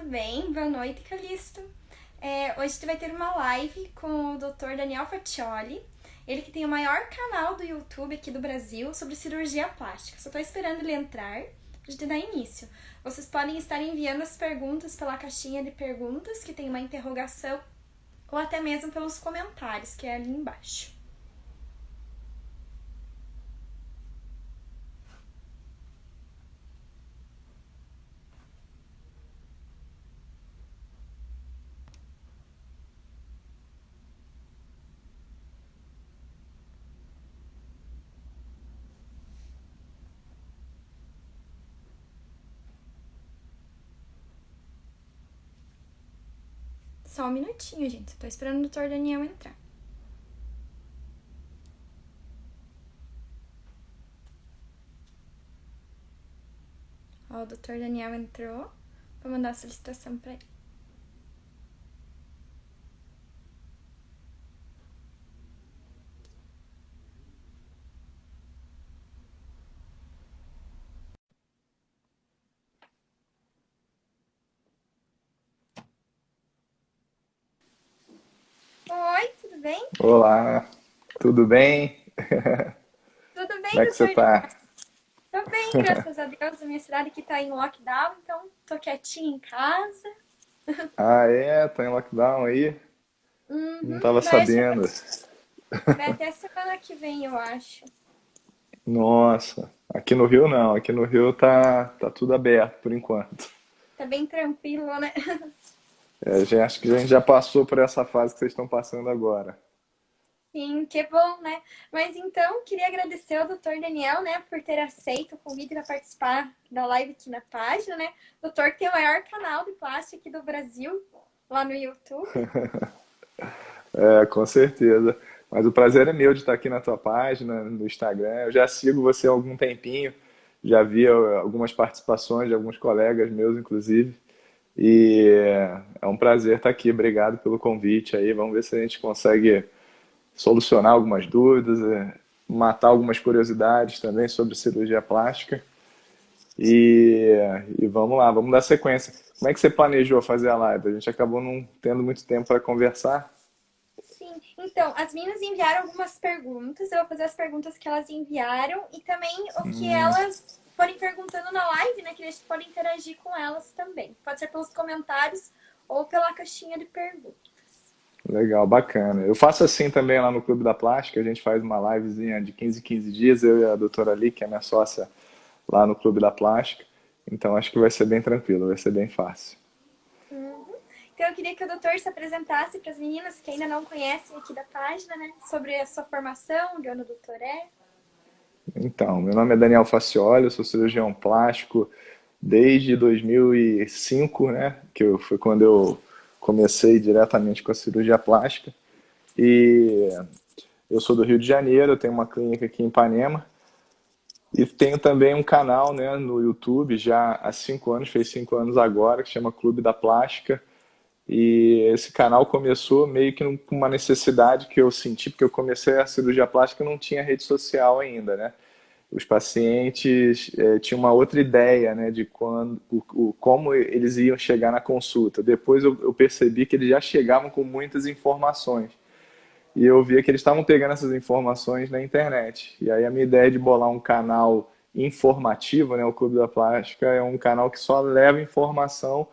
bem? Boa noite, Calisto. Hoje tu vai ter uma live com o Dr. Daniel Faccioli, ele que tem o maior canal do YouTube aqui do Brasil sobre cirurgia plástica. Só tô esperando ele entrar pra gente dar início. Vocês podem estar enviando as perguntas pela caixinha de perguntas, que tem uma interrogação, ou até mesmo pelos comentários, que é ali embaixo. Só um minutinho, gente. Tô esperando o Dr. Daniel entrar. Ó, o Dr. Daniel entrou. Vou mandar a solicitação pra ele. Oi, tudo bem? Olá, tudo bem? Tudo bem, Como é que você doutor Daniel? tá? Tô bem, graças a Deus. A minha cidade aqui tá em lockdown, então tô quietinha em casa. Ah, é? Tá em lockdown aí? Não tava sabendo. Vai até semana que vem, eu acho. Nossa, aqui no Rio não, aqui no Rio tá tudo aberto por enquanto. Tá bem tranquilo, né? Acho que a gente já passou por essa fase que vocês estão passando agora. Sim, que bom, né? Mas então, queria agradecer ao doutor Daniel, né, por ter aceito o convite para participar da live aqui na página, né? Doutor que tem o maior canal de plástico aqui do Brasil, lá no YouTube. É, com certeza. Mas o prazer é meu de estar aqui na tua página, no Instagram. Eu já sigo você há algum tempinho, já vi algumas participações de alguns colegas meus, inclusive. E é um prazer estar aqui. Obrigado pelo convite aí. Vamos ver se a gente consegue solucionar algumas dúvidas, matar algumas curiosidades também sobre cirurgia plástica. E, e vamos lá, vamos dar sequência. Como é que você planejou fazer a live? A gente acabou não tendo muito tempo para conversar. Sim, então, as meninas enviaram algumas perguntas, eu vou fazer as perguntas que elas enviaram e também o que elas forem perguntando na live, né, que a gente pode interagir com elas também. Pode ser pelos comentários ou pela caixinha de perguntas. Legal, bacana. Eu faço assim também lá no Clube da Plástica, a gente faz uma livezinha de 15 em 15 dias, eu e a doutora Ali, que é minha sócia lá no Clube da Plástica. Então acho que vai ser bem tranquilo, vai ser bem fácil. Uhum. Então, eu queria que o doutor se apresentasse para as meninas que ainda não conhecem aqui da página, né? Sobre a sua formação, de onde o doutor é. Então, meu nome é Daniel Faccioli, eu sou cirurgião plástico desde 2005, né? Foi quando eu comecei diretamente com a cirurgia plástica. E eu sou do Rio de Janeiro, eu tenho uma clínica aqui em Ipanema. E tenho também um canal, né, no YouTube já há 5 anos, fez 5 anos agora, que chama Clube da Plástica. E esse canal começou meio que com uma necessidade que eu senti, porque eu comecei a cirurgia plástica e não tinha rede social ainda, né? Os pacientes tinham uma outra ideia, né, de como eles iam chegar na consulta. Depois eu percebi que eles já chegavam com muitas informações. E eu via que eles estavam pegando essas informações na internet. E aí a minha ideia de bolar um canal informativo, né, o Clube da Plástica, é um canal que só leva informação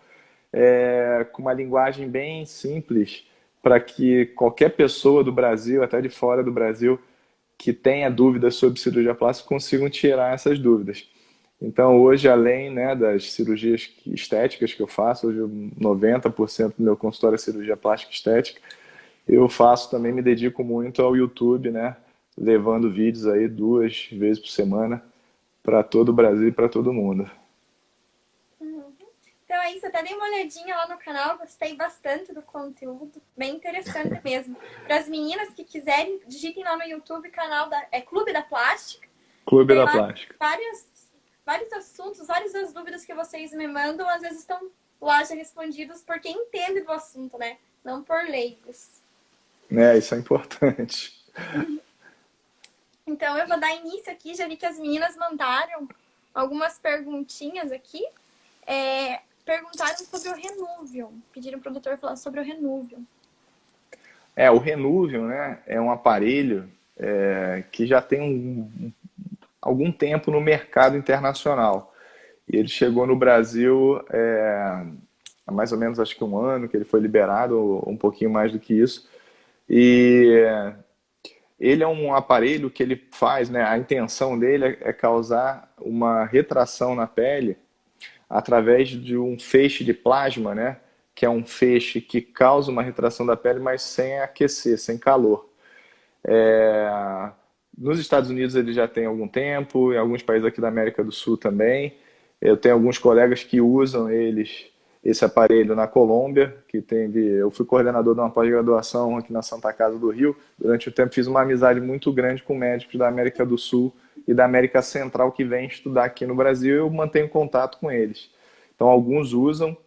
com uma linguagem bem simples para que qualquer pessoa do Brasil, até de fora do Brasil, que tenha dúvidas sobre cirurgia plástica consigam tirar essas dúvidas. Então, hoje, além, né, das cirurgias estéticas que eu faço, hoje 90% do meu consultório é cirurgia plástica estética, eu faço também, me dedico muito ao YouTube, né, levando vídeos aí 2 vezes por semana para todo o Brasil e para todo mundo. Uhum. Então é isso, até dei uma olhadinha lá no canal, gostei bastante do conteúdo, bem interessante mesmo. Para as meninas que quiserem, digitem lá no YouTube, canal Clube da Plástica, que Clube tem da lá Plástica. vários assuntos, várias das dúvidas que vocês me mandam, às vezes estão lá já respondidos por quem entende do assunto, né? Não por leigos. Isso é importante. Então eu vou dar início aqui, já vi que as meninas mandaram algumas perguntinhas aqui. Perguntaram sobre o Renuvium. Pediram para o doutor falar sobre o Renuvium. O Renuvium, né, é um aparelho que já tem algum tempo no mercado internacional. E ele chegou no Brasil há mais ou menos, acho que um ano, que ele foi liberado, um pouquinho mais do que isso. E ele é um aparelho que ele faz, né, a intenção dele é causar uma retração na pele através de um feixe de plasma, né, que é um feixe que causa uma retração da pele, mas sem aquecer, sem calor. Nos Estados Unidos ele já tem algum tempo, em alguns países aqui da América do Sul também. Eu tenho alguns colegas que usam esse aparelho na Colômbia, eu fui coordenador de uma pós-graduação aqui na Santa Casa do Rio. Durante o tempo fiz uma amizade muito grande com médicos da América do Sul e da América Central que vêm estudar aqui no Brasil e eu mantenho contato com eles. Então alguns usam,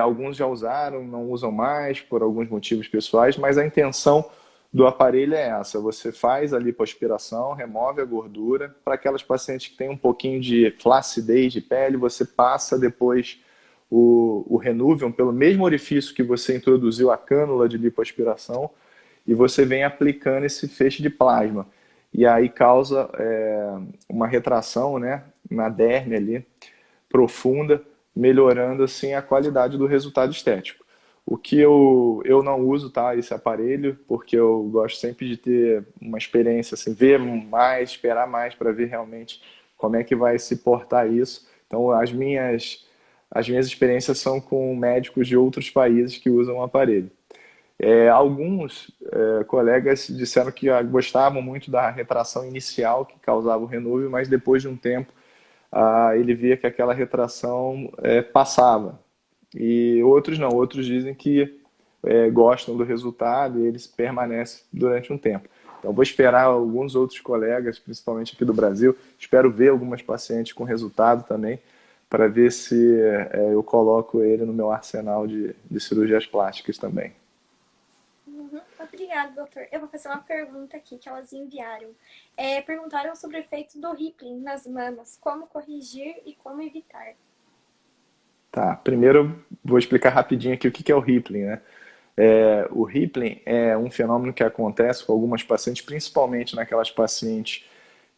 alguns já usaram, não usam mais por alguns motivos pessoais, mas a intenção do aparelho é essa: você faz a lipoaspiração, remove a gordura. Para aquelas pacientes que têm um pouquinho de flacidez de pele, você passa depois o Renuvium pelo mesmo orifício que você introduziu a cânula de lipoaspiração e você vem aplicando esse feixe de plasma. E aí causa uma retração, né, na derme ali, profunda, melhorando assim a qualidade do resultado estético. O que eu não uso, tá, esse aparelho, porque eu gosto sempre de ter uma experiência, assim, ver mais, esperar mais para ver realmente como é que vai se portar isso. Então, as minhas experiências são com médicos de outros países que usam o aparelho. Alguns colegas disseram que gostavam muito da retração inicial que causava o Renuvium, mas depois de um tempo ele via que aquela retração passava. E outros não, outros dizem que gostam do resultado e eles permanecem durante um tempo. Então vou esperar alguns outros colegas, principalmente aqui do Brasil, espero ver algumas pacientes com resultado também, para ver se eu coloco ele no meu arsenal de cirurgias plásticas também. Uhum. Obrigada, doutor. Eu vou fazer uma pergunta aqui que elas enviaram. Perguntaram sobre o efeito do Rippling nas mamas, como corrigir e como evitar. Tá, primeiro eu vou explicar rapidinho aqui o que é o Rippling, né? O Rippling é um fenômeno que acontece com algumas pacientes, principalmente naquelas pacientes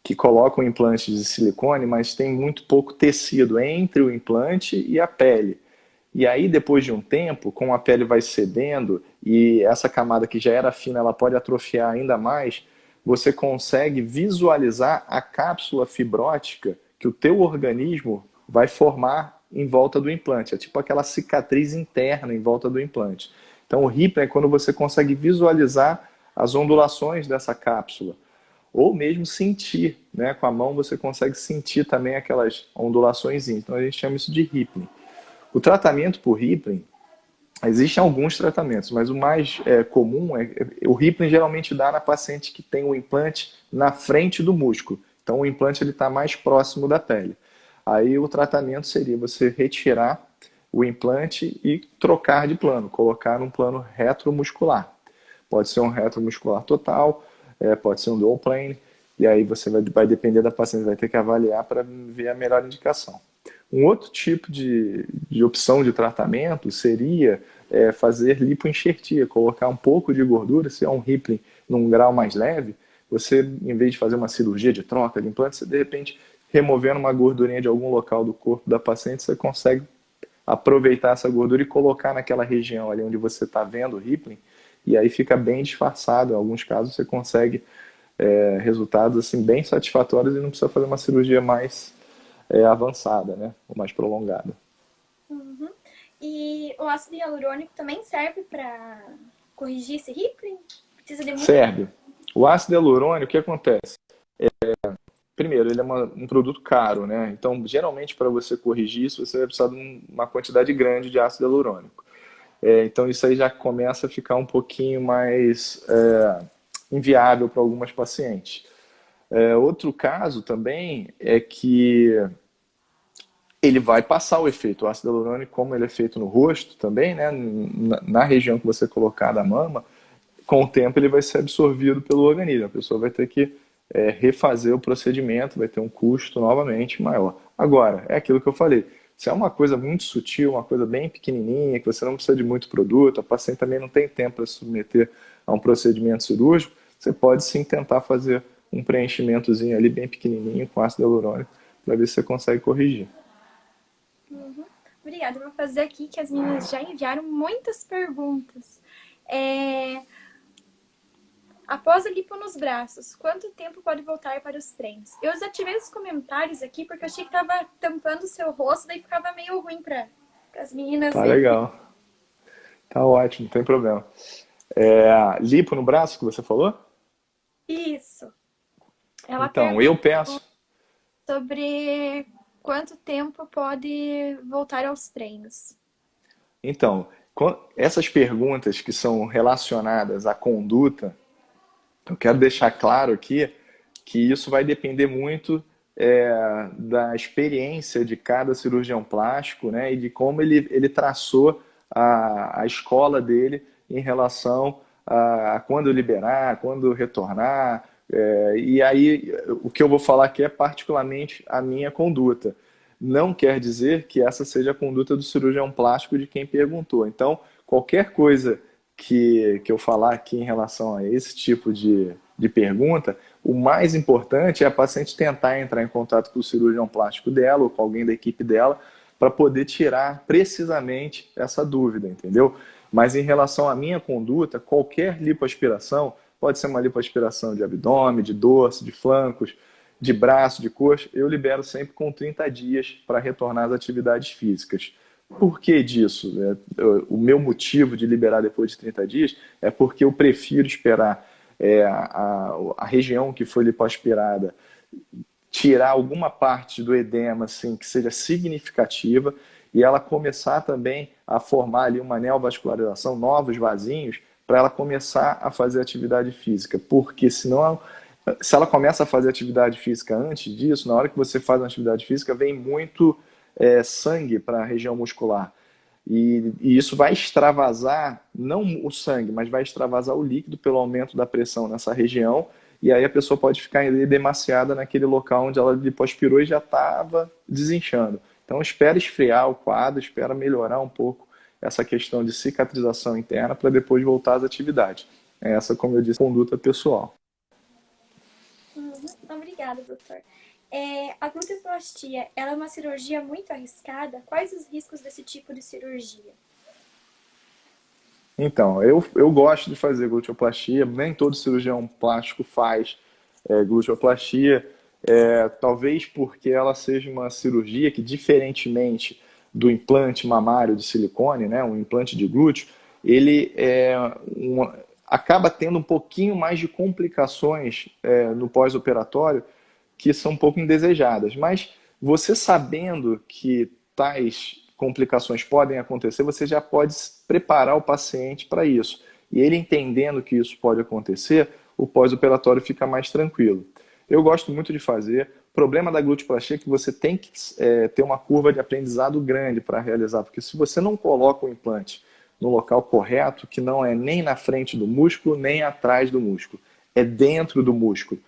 que colocam implantes de silicone, mas tem muito pouco tecido entre o implante e a pele. E aí, depois de um tempo, como a pele vai cedendo e essa camada que já era fina, ela pode atrofiar ainda mais, você consegue visualizar a cápsula fibrótica que o teu organismo vai formar em volta do implante. É tipo aquela cicatriz interna em volta do implante. Então, o Rippling é quando você consegue visualizar as ondulações dessa cápsula. Ou mesmo sentir, né? Com a mão você consegue sentir também aquelas ondulações. Então, a gente chama isso de Rippling. O tratamento por Rippling, existem alguns tratamentos, mas o mais comum o Rippling geralmente dá na paciente que tem o implante na frente do músculo. Então, o implante está mais próximo da pele. Aí o tratamento seria você retirar o implante e trocar de plano, colocar num plano retromuscular. Pode ser um retromuscular total, pode ser um dual plane, e aí você vai depender da paciente, vai ter que avaliar para ver a melhor indicação. Um outro tipo de opção de tratamento seria fazer lipoenxertia, colocar um pouco de gordura, se é um Rippling num grau mais leve, você, em vez de fazer uma cirurgia de troca de implante, você de repente removendo uma gordurinha de algum local do corpo da paciente, você consegue aproveitar essa gordura e colocar naquela região ali onde você está vendo o Rippling, e aí fica bem disfarçado. Em alguns casos você consegue resultados assim, bem satisfatórios e não precisa fazer uma cirurgia mais avançada, né? Ou mais prolongada. Uhum. E o ácido hialurônico também serve para corrigir esse Rippling? Precisa de muito... Serve. O ácido hialurônico, o que acontece? Primeiro, ele é um produto caro, né? Então, geralmente, para você corrigir isso, você vai precisar de uma quantidade grande de ácido hialurônico. Então, isso aí já começa a ficar um pouquinho mais inviável para algumas pacientes. Outro caso também é que ele vai passar o efeito. O ácido hialurônico, como ele é feito no rosto também, né? Na região que você colocar da mama, com o tempo ele vai ser absorvido pelo organismo. A pessoa vai ter que refazer o procedimento, vai ter um custo novamente maior. Agora, é aquilo que eu falei, Se é uma coisa muito sutil, uma coisa bem pequenininha, que você não precisa de muito produto, a paciente também não tem tempo para se submeter a um procedimento cirúrgico, você pode sim tentar fazer um preenchimentozinho ali bem pequenininho com ácido hialurônico para ver se você consegue corrigir. Uhum. Obrigada. Eu vou fazer aqui que as meninas já enviaram muitas perguntas. Após a lipo nos braços, quanto tempo pode voltar para os treinos? Eu desativei os comentários aqui porque eu achei que tava tampando o seu rosto, daí ficava meio ruim para as meninas Tá verem. legal. Tá ótimo, não tem problema. Lipo no braço que você falou? Isso. Ela Então, eu pergunta peço. sobre quanto tempo pode voltar aos treinos. Então, essas perguntas que são relacionadas à conduta, eu quero deixar claro aqui que isso vai depender muito da experiência de cada cirurgião plástico, né, e de como ele traçou a escola dele em relação a quando liberar, quando retornar. E aí, o que eu vou falar aqui é particularmente a minha conduta. Não quer dizer que essa seja a conduta do cirurgião plástico de quem perguntou. Então, qualquer coisa que eu falar aqui em relação a esse tipo de pergunta, o mais importante é a paciente tentar entrar em contato com o cirurgião plástico dela ou com alguém da equipe dela para poder tirar precisamente essa dúvida, entendeu? Mas em relação à minha conduta, qualquer lipoaspiração, pode ser uma lipoaspiração de abdômen, de dorso, de flancos, de braço, de coxa, eu libero sempre com 30 dias para retornar às atividades físicas. Por que disso? O meu motivo de liberar depois de 30 dias é porque eu prefiro esperar a região que foi lipoaspirada tirar alguma parte do edema assim, que seja significativa e ela começar também a formar ali uma neovascularização, novos vasinhos, para ela começar a fazer atividade física. Porque senão, se ela começa a fazer atividade física antes disso, na hora que você faz uma atividade física, vem muito sangue para a região muscular. E isso vai extravasar, não o sangue, mas vai extravasar o líquido pelo aumento da pressão nessa região. E aí a pessoa pode ficar demasiada naquele local onde ela lipoaspirou e já estava desinchando. Então espera esfriar o quadro, espera melhorar um pouco essa questão de cicatrização interna para depois voltar às atividades. Essa, como eu disse, conduta pessoal. Obrigada, doutor. A gluteplastia, ela é uma cirurgia muito arriscada? Quais os riscos desse tipo de cirurgia? Então, eu gosto de fazer gluteoplastia, nem todo cirurgião plástico faz gluteoplastia, talvez porque ela seja uma cirurgia que, diferentemente do implante mamário de silicone, né, um implante de glúteo, ele acaba tendo um pouquinho mais de complicações no pós-operatório que são um pouco indesejadas. Mas você sabendo que tais complicações podem acontecer, você já pode preparar o paciente para isso. E ele entendendo que isso pode acontecer, o pós-operatório fica mais tranquilo. Eu gosto muito de fazer. O problema da gluteplastia é que você tem que ter uma curva de aprendizado grande para realizar, porque se você não coloca o implante no local correto, que não é nem na frente do músculo, nem atrás do músculo, é dentro do músculo.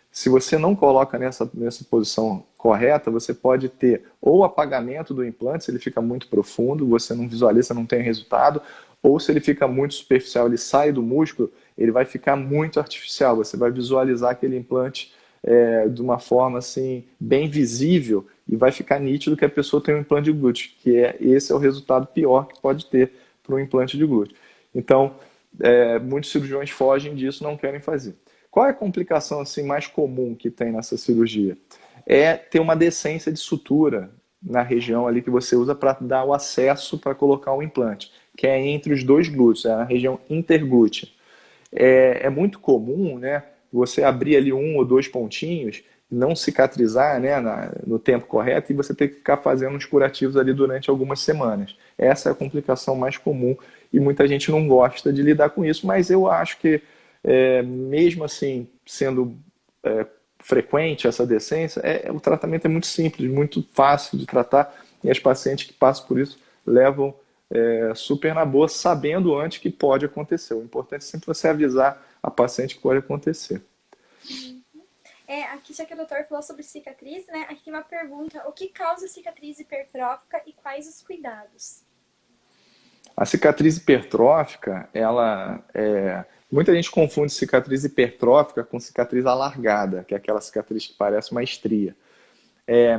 Se você não coloca nessa posição correta, você pode ter ou apagamento do implante, se ele fica muito profundo, você não visualiza, não tem resultado, ou se ele fica muito superficial, ele sai do músculo, ele vai ficar muito artificial, você vai visualizar aquele implante de uma forma assim, bem visível e vai ficar nítido que a pessoa tem um implante de glúteo, que esse é o resultado pior que pode ter para um implante de glúteo. Então, muitos cirurgiões fogem disso, não querem fazer. Qual é a complicação assim, mais comum que tem nessa cirurgia? É ter uma descência de sutura na região ali que você usa para dar o acesso para colocar o implante, que é entre os dois glúteos, é na região interglútea. É muito comum, né, você abrir ali um ou dois pontinhos, não cicatrizar, né, no tempo correto e você ter que ficar fazendo os curativos ali durante algumas semanas. Essa é a complicação mais comum e muita gente não gosta de lidar com isso, mas eu acho que mesmo assim, sendo frequente essa decência, o tratamento é muito simples, muito fácil de tratar e as pacientes que passam por isso levam super na boa, sabendo antes que pode acontecer. O importante é sempre você avisar a paciente que pode acontecer. A aqui já que o doutor falou sobre cicatriz, né? Aqui tem uma pergunta: o que causa cicatriz hipertrófica e quais os cuidados? A cicatriz hipertrófica, muita gente confunde cicatriz hipertrófica com cicatriz alargada, que é aquela cicatriz que parece uma estria.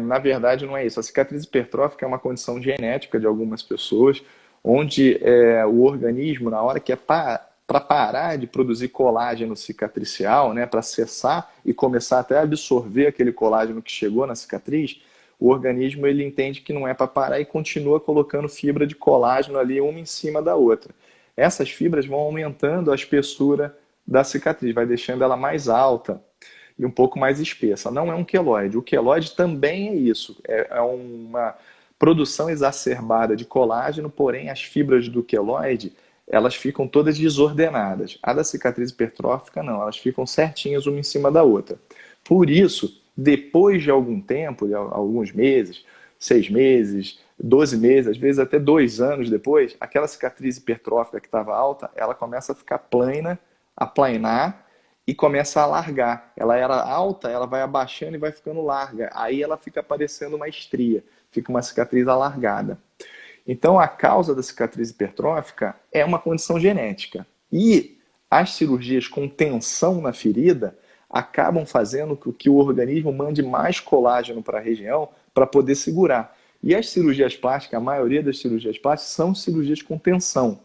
Na verdade, não é isso. A cicatriz hipertrófica é uma condição genética de algumas pessoas, onde o organismo, na hora que é para parar de produzir colágeno cicatricial, né, para cessar e começar até a absorver aquele colágeno que chegou na cicatriz, o organismo ele entende que não é para parar e continua colocando fibra de colágeno ali uma em cima da outra. Essas fibras vão aumentando a espessura da cicatriz, vai deixando ela mais alta e um pouco mais espessa. Não é um queloide. O queloide também é isso. É uma produção exacerbada de colágeno, porém as fibras do queloide elas ficam todas desordenadas. A da cicatriz hipertrófica não, elas ficam certinhas uma em cima da outra. Por isso, depois de algum tempo, de alguns meses, 6 meses, 12 meses, às vezes até 2 anos depois, aquela cicatriz hipertrófica que estava alta, ela começa a ficar plana, a planar e começa a alargar. Ela era alta, ela vai abaixando e vai ficando larga. Aí ela fica parecendo uma estria, fica uma cicatriz alargada. Então, a causa da cicatriz hipertrófica é uma condição genética. E as cirurgias com tensão na ferida acabam fazendo com que o organismo mande mais colágeno para a região para poder segurar. E as cirurgias plásticas, a maioria das cirurgias plásticas, são cirurgias com tensão.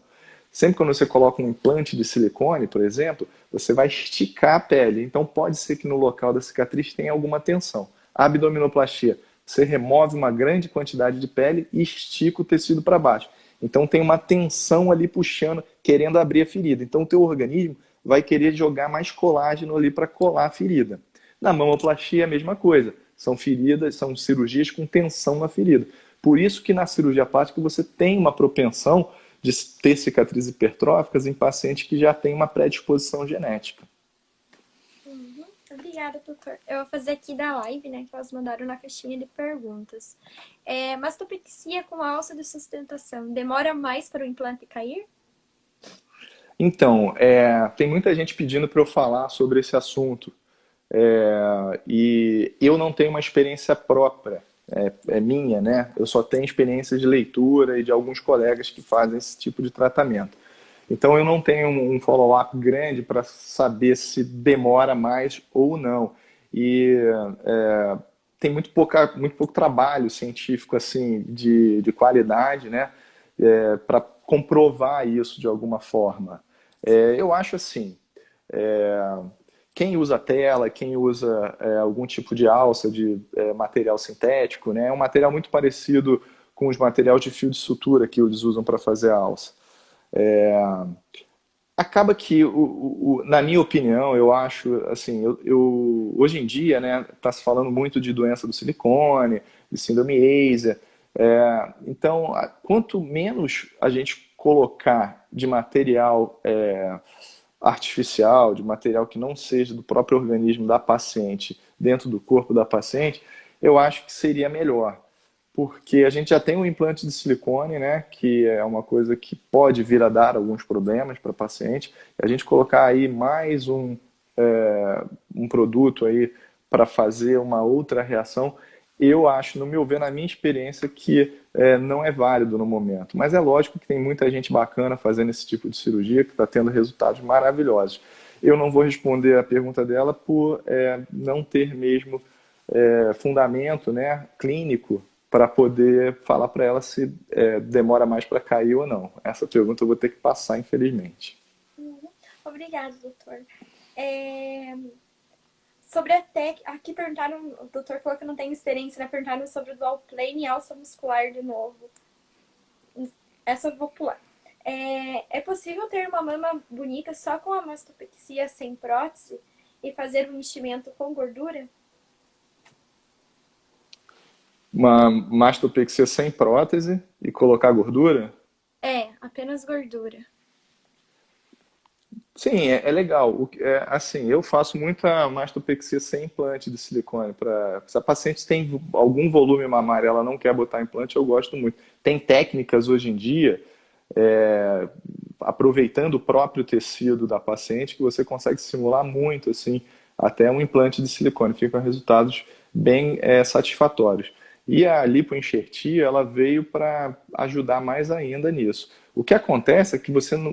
Sempre quando você coloca um implante de silicone, por exemplo, você vai esticar a pele. Então, pode ser que no local da cicatriz tenha alguma tensão. A abdominoplastia, você remove uma grande quantidade de pele e estica o tecido para baixo. Então tem uma tensão ali puxando, querendo abrir a ferida. Então o teu organismo vai querer jogar mais colágeno ali para colar a ferida. Na mamoplastia é a mesma coisa. São feridas, são cirurgias com tensão na ferida. Por isso que na cirurgia plástica você tem uma propensão de ter cicatrizes hipertróficas em pacientes que já têm uma predisposição genética. Obrigada, doutor. Eu vou fazer aqui da live, né, que elas mandaram na caixinha de perguntas. Mastopexia com alça de sustentação, demora mais para o implante cair? Então, tem muita gente pedindo para eu falar sobre esse assunto. E eu não tenho uma experiência própria, é minha, né? Eu só tenho experiência de leitura e de alguns colegas que fazem esse tipo de tratamento. Então eu não tenho um follow-up grande para saber se demora mais ou não. E tem muito pouco trabalho científico assim de qualidade, né? Para comprovar isso de alguma forma. Eu acho assim, quem usa tela, quem usa algum tipo de alça de material sintético, né? É um material muito parecido com os materiais de fio de sutura que eles usam para fazer a alça. Acaba que, na minha opinião, eu acho, assim, hoje em dia, né, está se falando muito de doença do silicone, de síndrome Asia. Então, quanto menos a gente colocar de material artificial, de material que não seja do próprio organismo da paciente, dentro do corpo da paciente, eu acho que seria melhor. Porque a gente já tem um implante de silicone, né, que é uma coisa que pode vir a dar alguns problemas para a paciente. A gente colocar aí mais um produto aí para fazer uma outra reação, eu acho, no meu ver, na minha experiência, que não é válido no momento. Mas é lógico que tem muita gente bacana fazendo esse tipo de cirurgia, que está tendo resultados maravilhosos. Eu não vou responder a pergunta dela por não ter mesmo fundamento, né, clínico para poder falar para ela se demora mais para cair ou não. Essa pergunta eu vou ter que passar, infelizmente. Obrigada, doutor. Sobre a técnica, aqui perguntaram, o doutor falou que não tem experiência, né? Perguntaram sobre o dual plane e alça muscular de novo. Essa eu vou pular. É possível ter uma mama bonita só com a mastopexia sem prótese e fazer um enchimento com gordura? Uma mastopexia sem prótese e colocar gordura? Apenas gordura. Sim, é legal. Assim, eu faço muita mastopexia sem implante de silicone. Se a paciente tem algum volume mamário e ela não quer botar implante, eu gosto muito. Tem técnicas hoje em dia, aproveitando o próprio tecido da paciente, que você consegue simular muito assim, até um implante de silicone. Ficam resultados bem satisfatórios. E a lipoenxertia, ela veio para ajudar mais ainda nisso. O que acontece é que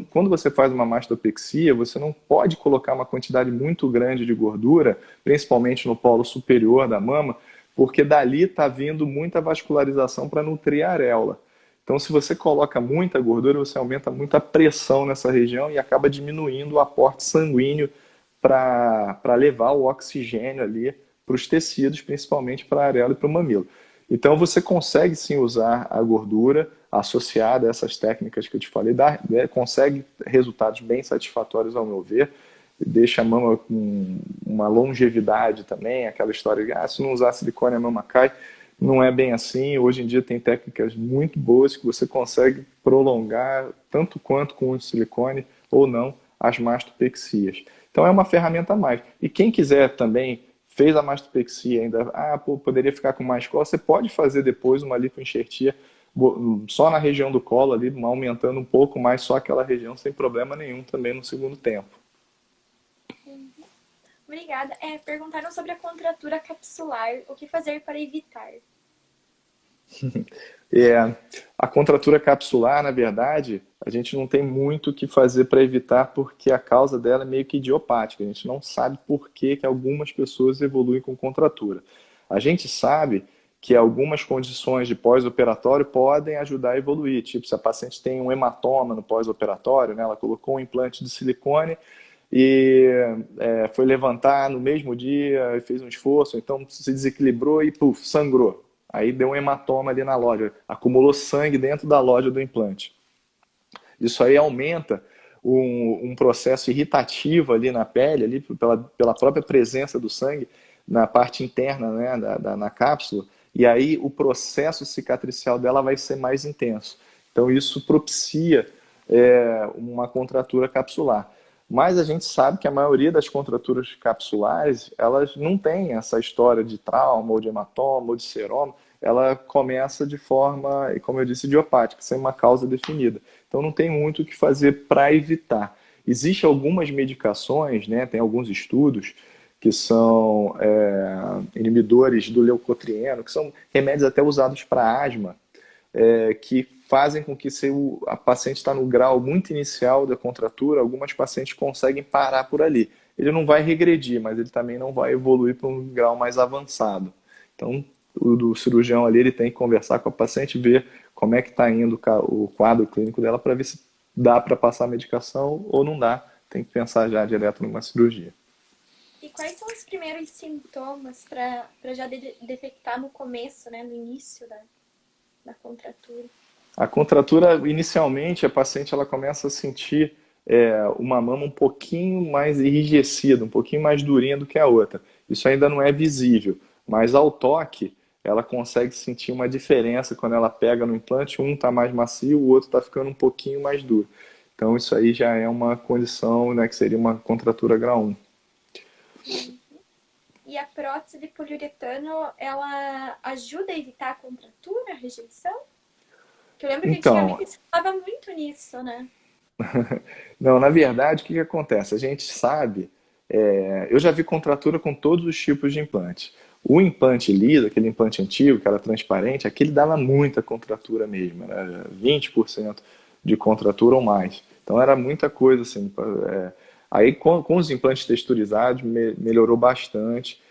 quando você faz uma mastopexia, você não pode colocar uma quantidade muito grande de gordura, principalmente no polo superior da mama, porque dali está vindo muita vascularização para nutrir a areola. Então, se você coloca muita gordura, você aumenta muito a pressão nessa região e acaba diminuindo o aporte sanguíneo para levar o oxigênio ali para os tecidos, principalmente para a areola e para o mamilo. Então, você consegue sim usar a gordura associada a essas técnicas que eu te falei, consegue resultados bem satisfatórios ao meu ver, deixa a mama com uma longevidade também, aquela história de se não usar silicone a mama cai. Não é bem assim. Hoje em dia tem técnicas muito boas que você consegue prolongar, tanto quanto com o silicone ou não, as mastopexias. Então é uma ferramenta a mais. E quem quiser também, fez a mastopexia ainda, poderia ficar com mais colo, você pode fazer depois uma lipoenxertia só na região do colo ali, aumentando um pouco mais só aquela região, sem problema nenhum também no segundo tempo. Obrigada. Perguntaram sobre a contratura capsular. O que fazer para evitar? A contratura capsular, na verdade, a gente não tem muito o que fazer para evitar, porque a causa dela é meio que idiopática. A gente não sabe por que algumas pessoas evoluem com contratura. A gente sabe que algumas condições de pós-operatório podem ajudar a evoluir. Tipo, se a paciente tem um hematoma no pós-operatório, né, ela colocou um implante de silicone e foi levantar no mesmo dia e fez um esforço, então se desequilibrou e sangrou. Aí deu um hematoma ali na loja, acumulou sangue dentro da loja do implante. Isso aí aumenta um processo irritativo ali na pele, ali pela própria presença do sangue na parte interna, né, na cápsula, e aí o processo cicatricial dela vai ser mais intenso. Então isso propicia uma contratura capsular. Mas a gente sabe que a maioria das contraturas capsulares, elas não têm essa história de trauma, ou de hematoma, ou de seroma. Ela começa de forma, como eu disse, idiopática, sem uma causa definida. Então não tem muito o que fazer para evitar. Existem algumas medicações, né, tem alguns estudos que são inibidores do leucotrieno, que são remédios até usados para asma, que fazem com que, se a paciente está no grau muito inicial da contratura, algumas pacientes conseguem parar por ali. Ele não vai regredir, mas ele também não vai evoluir para um grau mais avançado. Então, o cirurgião ali ele tem que conversar com a paciente, ver como é que está indo o quadro clínico dela para ver se dá para passar a medicação ou não dá. Tem que pensar já direto numa cirurgia. E quais são os primeiros sintomas para já detectar no começo, né, no início da contratura? A contratura, inicialmente, a paciente ela começa a sentir uma mama um pouquinho mais enrijecida, um pouquinho mais durinha do que a outra. Isso ainda não é visível, mas ao toque, ela consegue sentir uma diferença quando ela pega no implante, um está mais macio, o outro está ficando um pouquinho mais duro. Então isso aí já é uma condição, né, que seria uma contratura grau 1. E a prótese de poliuretano, ela ajuda a evitar a contratura, a rejeição? Porque eu lembro que Então, antigamente se falava muito nisso, né? não, na verdade, o que acontece? A gente sabe, eu já vi contratura com todos os tipos de implante. O implante liso, aquele implante antigo, que era transparente, aquele dava muita contratura mesmo, era 20% de contratura ou mais. Então era muita coisa assim. Aí com os implantes texturizados melhorou bastante.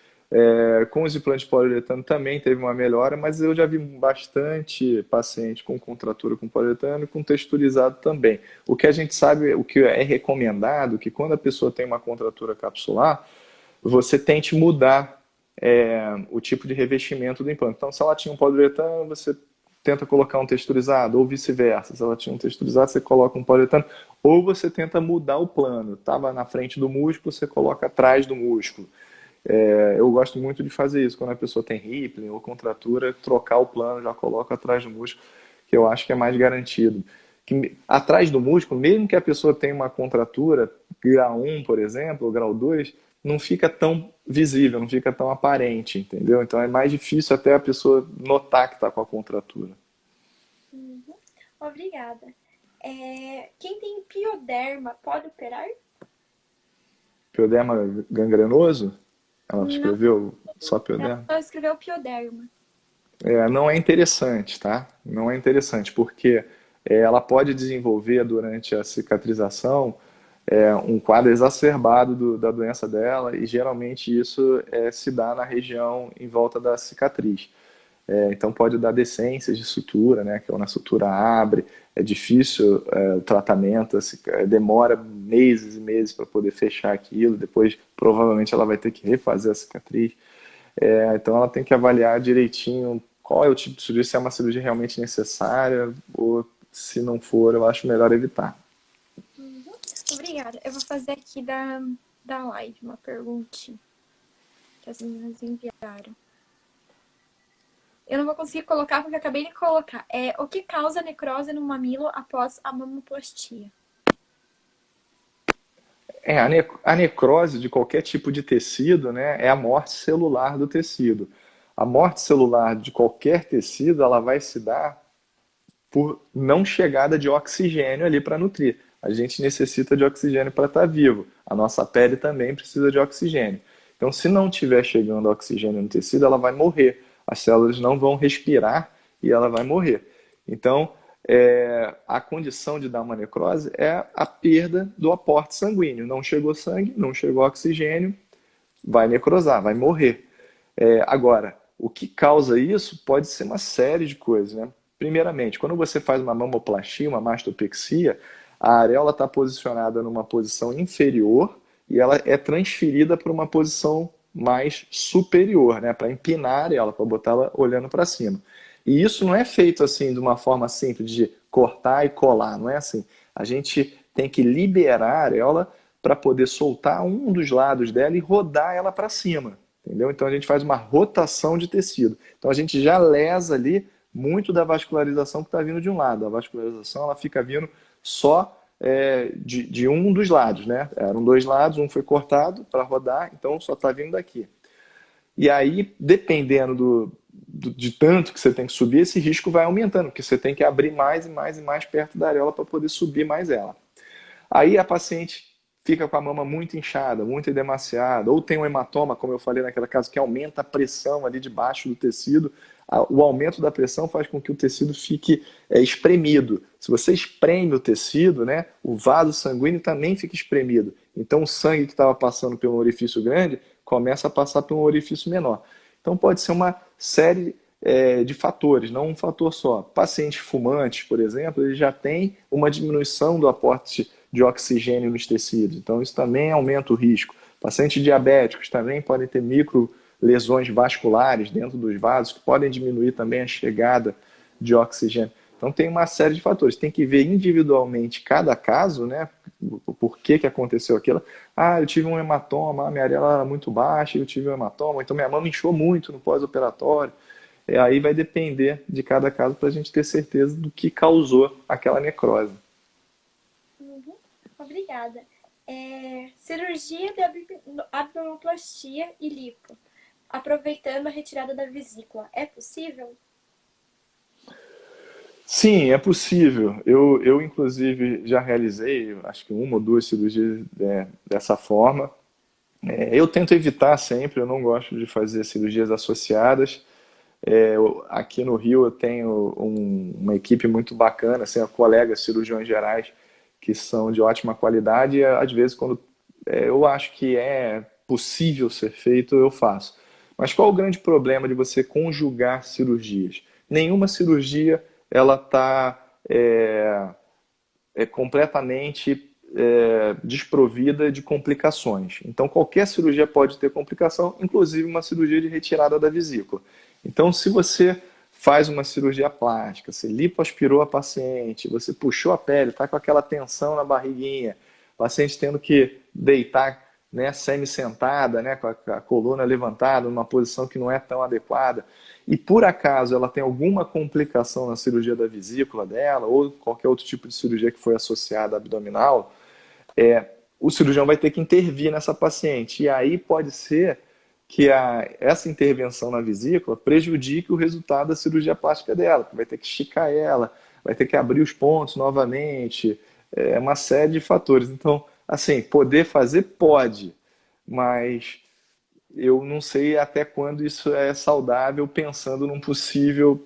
Com os implantes de poliuretano também teve uma melhora, mas eu já vi bastante paciente com contratura com poliuretano e com texturizado também. O que a gente sabe, o que é recomendado, que quando a pessoa tem uma contratura capsular, você tente mudar o tipo de revestimento do implante. Então, se ela tinha um poliuretano, você tenta colocar um texturizado, ou vice-versa. Se ela tinha um texturizado, você coloca um poliuretano, ou você tenta mudar o plano. Estava na frente do músculo, você coloca atrás do músculo. Eu gosto muito de fazer isso, quando a pessoa tem Rippling ou contratura, trocar o plano, já coloca atrás do músculo, que eu acho que é mais garantido. Atrás do músculo, mesmo que a pessoa tenha uma contratura, grau 1, por exemplo, ou grau 2, não fica tão visível, não fica tão aparente, entendeu? Então é mais difícil até a pessoa notar que está com a contratura. Uhum. Obrigada. Quem tem pioderma pode operar? Pioderma gangrenoso? Ela Não, escreveu só ela pioderma? só escreveu pioderma. Não é interessante, tá? Não é interessante, porque ela pode desenvolver durante a cicatrização um quadro exacerbado da doença dela, e geralmente isso se dá na região em volta da cicatriz. Então pode dar descências de sutura, né? Que é quando a sutura abre, é difícil o tratamento, demora meses e meses para poder fechar aquilo, depois provavelmente ela vai ter que refazer a cicatriz. Então ela tem que avaliar direitinho qual é o tipo de cirurgia, se é uma cirurgia realmente necessária ou se não for, eu acho melhor evitar. Uhum. Obrigada. Eu vou fazer aqui da live uma perguntinha que as meninas enviaram. Eu não vou conseguir colocar porque eu acabei de colocar. O que causa necrose no mamilo após a mamoplastia? A necrose de qualquer tipo de tecido, né, é a morte celular do tecido. A morte celular de qualquer tecido, ela vai se dar por não chegada de oxigênio ali para nutrir. A gente necessita de oxigênio para estar vivo. A nossa pele também precisa de oxigênio. Então, se não estiver chegando oxigênio no tecido, ela vai morrer. As células não vão respirar e ela vai morrer. Então, a condição de dar uma necrose é a perda do aporte sanguíneo. Não chegou sangue, não chegou oxigênio, vai necrosar, vai morrer. Agora, o que causa isso pode ser uma série de coisas, né? Primeiramente, quando você faz uma mamoplastia, uma mastopexia, a areola está posicionada numa posição inferior e ela é transferida para uma posição mais superior, né? Para empinar a areola, para botar ela olhando para cima. E isso não é feito assim de uma forma simples de cortar e colar, não é assim. A gente tem que liberar a areola para poder soltar um dos lados dela e rodar ela para cima, entendeu? Então a gente faz uma rotação de tecido. Então a gente já lesa ali muito da vascularização que está vindo de um lado. A vascularização ela fica vindo só de um dos lados, né? Eram dois lados, um foi cortado para rodar, então só está vindo daqui. E aí, dependendo de tanto que você tem que subir, esse risco vai aumentando, porque você tem que abrir mais e mais e mais perto da areola para poder subir mais ela. Aí a paciente fica com a mama muito inchada, muito edemaciada, ou tem um hematoma, como eu falei naquela caso, que aumenta a pressão ali debaixo do tecido. O aumento da pressão faz com que o tecido fique espremido. Se você espreme o tecido, né, o vaso sanguíneo também fica espremido. Então o sangue que estava passando pelo orifício grande começa a passar por um orifício menor. Então pode ser uma série de fatores, não um fator só. Pacientes fumantes, por exemplo, eles já têm uma diminuição do aporte de oxigênio nos tecidos, então isso também aumenta o risco. Pacientes diabéticos também podem ter micro lesões vasculares dentro dos vasos que podem diminuir também a chegada de oxigênio. Então tem uma série de fatores, tem que ver individualmente cada caso, né? Por que aconteceu aquilo. Eu tive um hematoma, minha areola era muito baixa, eu tive um hematoma, então minha mama inchou muito no pós-operatório. Aí vai depender de cada caso para a gente ter certeza do que causou aquela necrose. Uhum. Obrigada. Cirurgia de abdominoplastia e lipo, aproveitando a retirada da vesícula, é possível? Sim, é possível. Eu inclusive, já realizei, acho que uma ou duas cirurgias dessa forma. Eu tento evitar sempre, eu não gosto de fazer cirurgias associadas. Aqui no Rio eu tenho uma equipe muito bacana, assim, colegas cirurgiões gerais que são de ótima qualidade e às vezes quando eu acho que é possível ser feito, eu faço. Mas qual o grande problema de você conjugar cirurgias? Nenhuma cirurgia ela está completamente desprovida de complicações. Então qualquer cirurgia pode ter complicação, inclusive uma cirurgia de retirada da vesícula. Então se você faz uma cirurgia plástica, você lipoaspirou a paciente, você puxou a pele, está com aquela tensão na barriguinha, paciente tendo que deitar, né, semi-sentada, né, com a coluna levantada, numa posição que não é tão adequada, e por acaso ela tem alguma complicação na cirurgia da vesícula dela, ou qualquer outro tipo de cirurgia que foi associada à abdominal, o cirurgião vai ter que intervir nessa paciente. E aí pode ser que essa intervenção na vesícula prejudique o resultado da cirurgia plástica dela, vai ter que esticar ela, vai ter que abrir os pontos novamente, uma série de fatores. Então, assim, poder fazer pode, mas eu não sei até quando isso é saudável pensando numa possível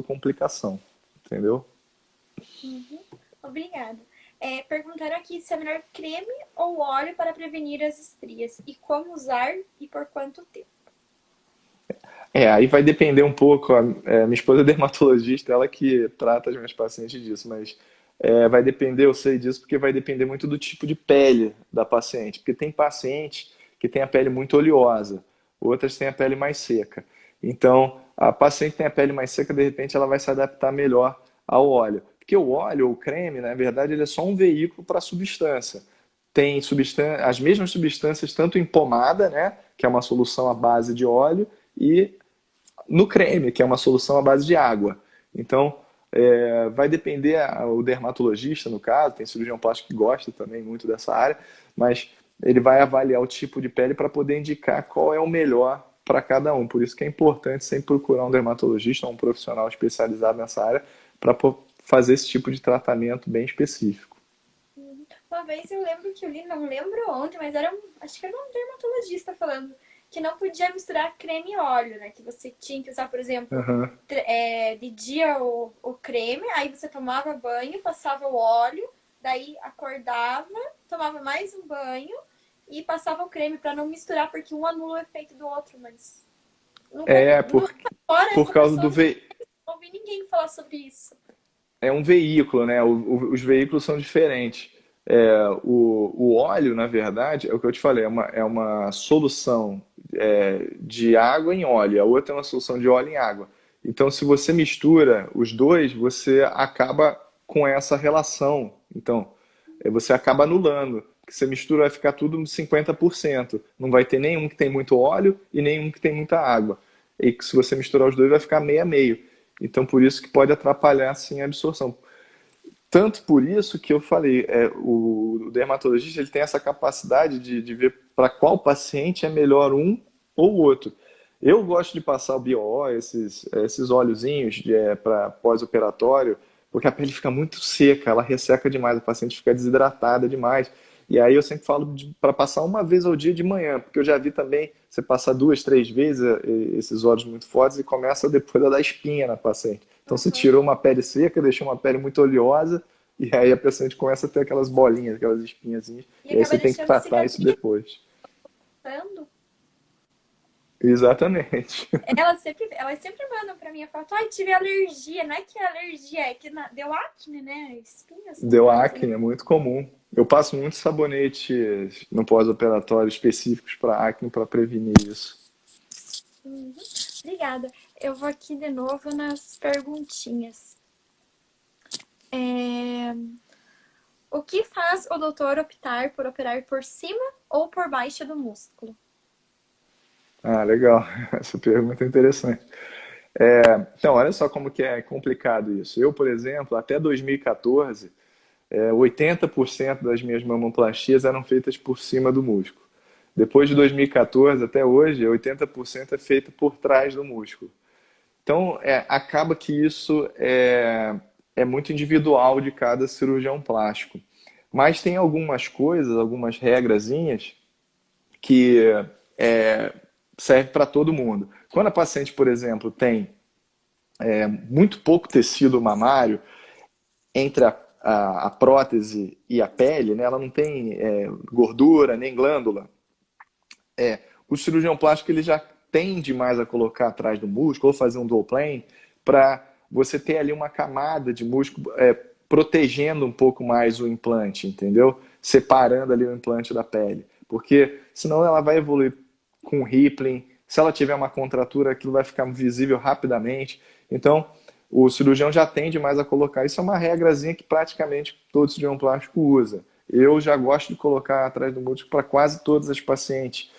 complicação, entendeu? Uhum. Obrigada. Perguntaram aqui se é melhor creme ou óleo para prevenir as estrias e como usar e por quanto tempo. Aí vai depender um pouco. Minha esposa é dermatologista, ela que trata as minhas pacientes disso, mas vai depender, eu sei disso, porque vai depender muito do tipo de pele da paciente. Porque tem paciente que tem a pele muito oleosa, outras têm a pele mais seca. Então, a paciente que tem a pele mais seca, de repente, ela vai se adaptar melhor ao óleo. Porque o óleo ou o creme, na verdade, ele é só um veículo para a substância. Tem as mesmas substâncias tanto em pomada, né, que é uma solução à base de óleo, e no creme, que é uma solução à base de água. Então, vai depender o dermatologista, no caso, tem cirurgião plástico que gosta também muito dessa área, mas ele vai avaliar o tipo de pele para poder indicar qual é o melhor para cada um. Por isso que é importante sempre procurar um dermatologista ou um profissional especializado nessa área para fazer esse tipo de tratamento bem específico. Uma vez eu lembro que eu li, não lembro onde, mas acho que era um dermatologista falando que não podia misturar creme e óleo, né? Que você tinha que usar, por exemplo, Uhum. de dia o creme, aí você tomava banho, passava o óleo, daí acordava, tomava mais um banho e passava o creme para não misturar, porque um anula o efeito do outro, mas nunca, É, nunca fora por essa causa pessoa, do ve... não ouvi ninguém falar sobre isso. É um veículo, né? Os veículos são diferentes. O óleo, na verdade, é o que eu te falei, é uma solução de água em óleo, a outra é uma solução de óleo em água. Então, se você mistura os dois, você acaba com essa relação. Então, você acaba anulando. Porque você mistura, vai ficar tudo 50%. Não vai ter nenhum que tem muito óleo e nenhum que tem muita água. E que se você misturar os dois, vai ficar meio a meio. Então, por isso que pode atrapalhar, sim, a absorção. Tanto por isso que eu falei, o dermatologista ele tem essa capacidade de ver para qual paciente é melhor um ou o outro. Eu gosto de passar o BOO, esses óleozinhos para pós-operatório, porque a pele fica muito seca, ela resseca demais, a paciente fica desidratada demais. E aí eu sempre falo para passar uma vez ao dia de manhã, porque eu já vi também você passar 2, 3 vezes esses óleos muito fortes e começa depois a dar espinha na paciente. Então você Uhum. tirou uma pele seca, deixou uma pele muito oleosa, e aí a paciente começa a ter aquelas bolinhas, aquelas espinhazinhas, E e aí acaba você tem que deixando tratar isso cicatriz. depois. Exatamente. Elas sempre mandam pra mim a foto, ai, tive alergia, não é que é alergia, é que deu acne, né? Espinhas no Deu caso, né? acne, é muito comum. Eu passo muitos sabonetes no pós-operatório específicos para acne para prevenir isso. Uhum. Obrigada. Eu vou aqui de novo nas perguntinhas. É, O que faz o doutor optar por operar por cima ou por baixo do músculo? Ah, legal. Essa pergunta é interessante. Então, olha só como que é complicado isso. Eu, por exemplo, até 2014, 80% das minhas mamoplastias eram feitas por cima do músculo. Depois de 2014 até hoje, 80% é feito por trás do músculo. Então, acaba que isso é muito individual de cada cirurgião plástico. Mas tem algumas coisas, algumas regrazinhas que é, serve para todo mundo. Quando a paciente, por exemplo, tem muito pouco tecido mamário entre a prótese e a pele, né, ela não tem gordura nem glândula, o cirurgião plástico ele já tende mais a colocar atrás do músculo ou fazer um dual plane para você ter ali uma camada de músculo protegendo um pouco mais o implante, entendeu? Separando ali o implante da pele. Porque senão ela vai evoluir com rippling. Se ela tiver uma contratura, aquilo vai ficar visível rapidamente. Então, o cirurgião já tende mais a colocar. Isso é uma regrazinha que praticamente todo cirurgião plástico usa. Eu já gosto de colocar atrás do músculo para quase todas as pacientes.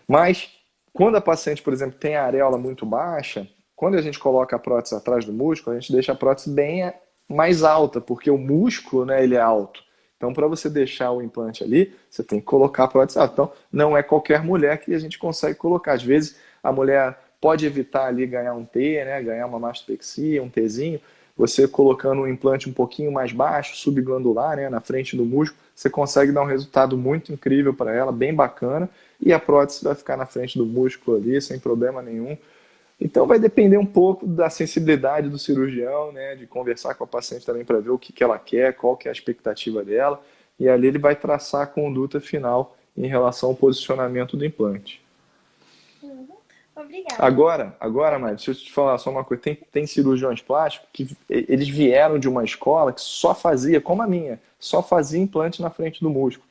Mas, quando a paciente, por exemplo, tem a areola muito baixa, quando a gente coloca a prótese atrás do músculo, a gente deixa a prótese bem mais alta, porque o músculo, né, ele é alto. Então, para você deixar o implante ali, você tem que colocar a prótese alta. Então, não é qualquer mulher que a gente consegue colocar. Às vezes, a mulher pode evitar ali ganhar um T, né, ganhar uma mastopexia, um Tzinho, você colocando um implante um pouquinho mais baixo, subglandular, né, na frente do músculo, você consegue dar um resultado muito incrível para ela, bem bacana, e a prótese vai ficar na frente do músculo ali, sem problema nenhum. Então vai depender um pouco da sensibilidade do cirurgião, né, de conversar com a paciente também para ver o que ela quer, qual que é a expectativa dela, e ali ele vai traçar a conduta final em relação ao posicionamento do implante. Uhum. Obrigada. Agora, Mari, deixa eu te falar só uma coisa. Tem cirurgiões plásticos que eles vieram de uma escola que só fazia, como a minha, só fazia implante na frente do músculo.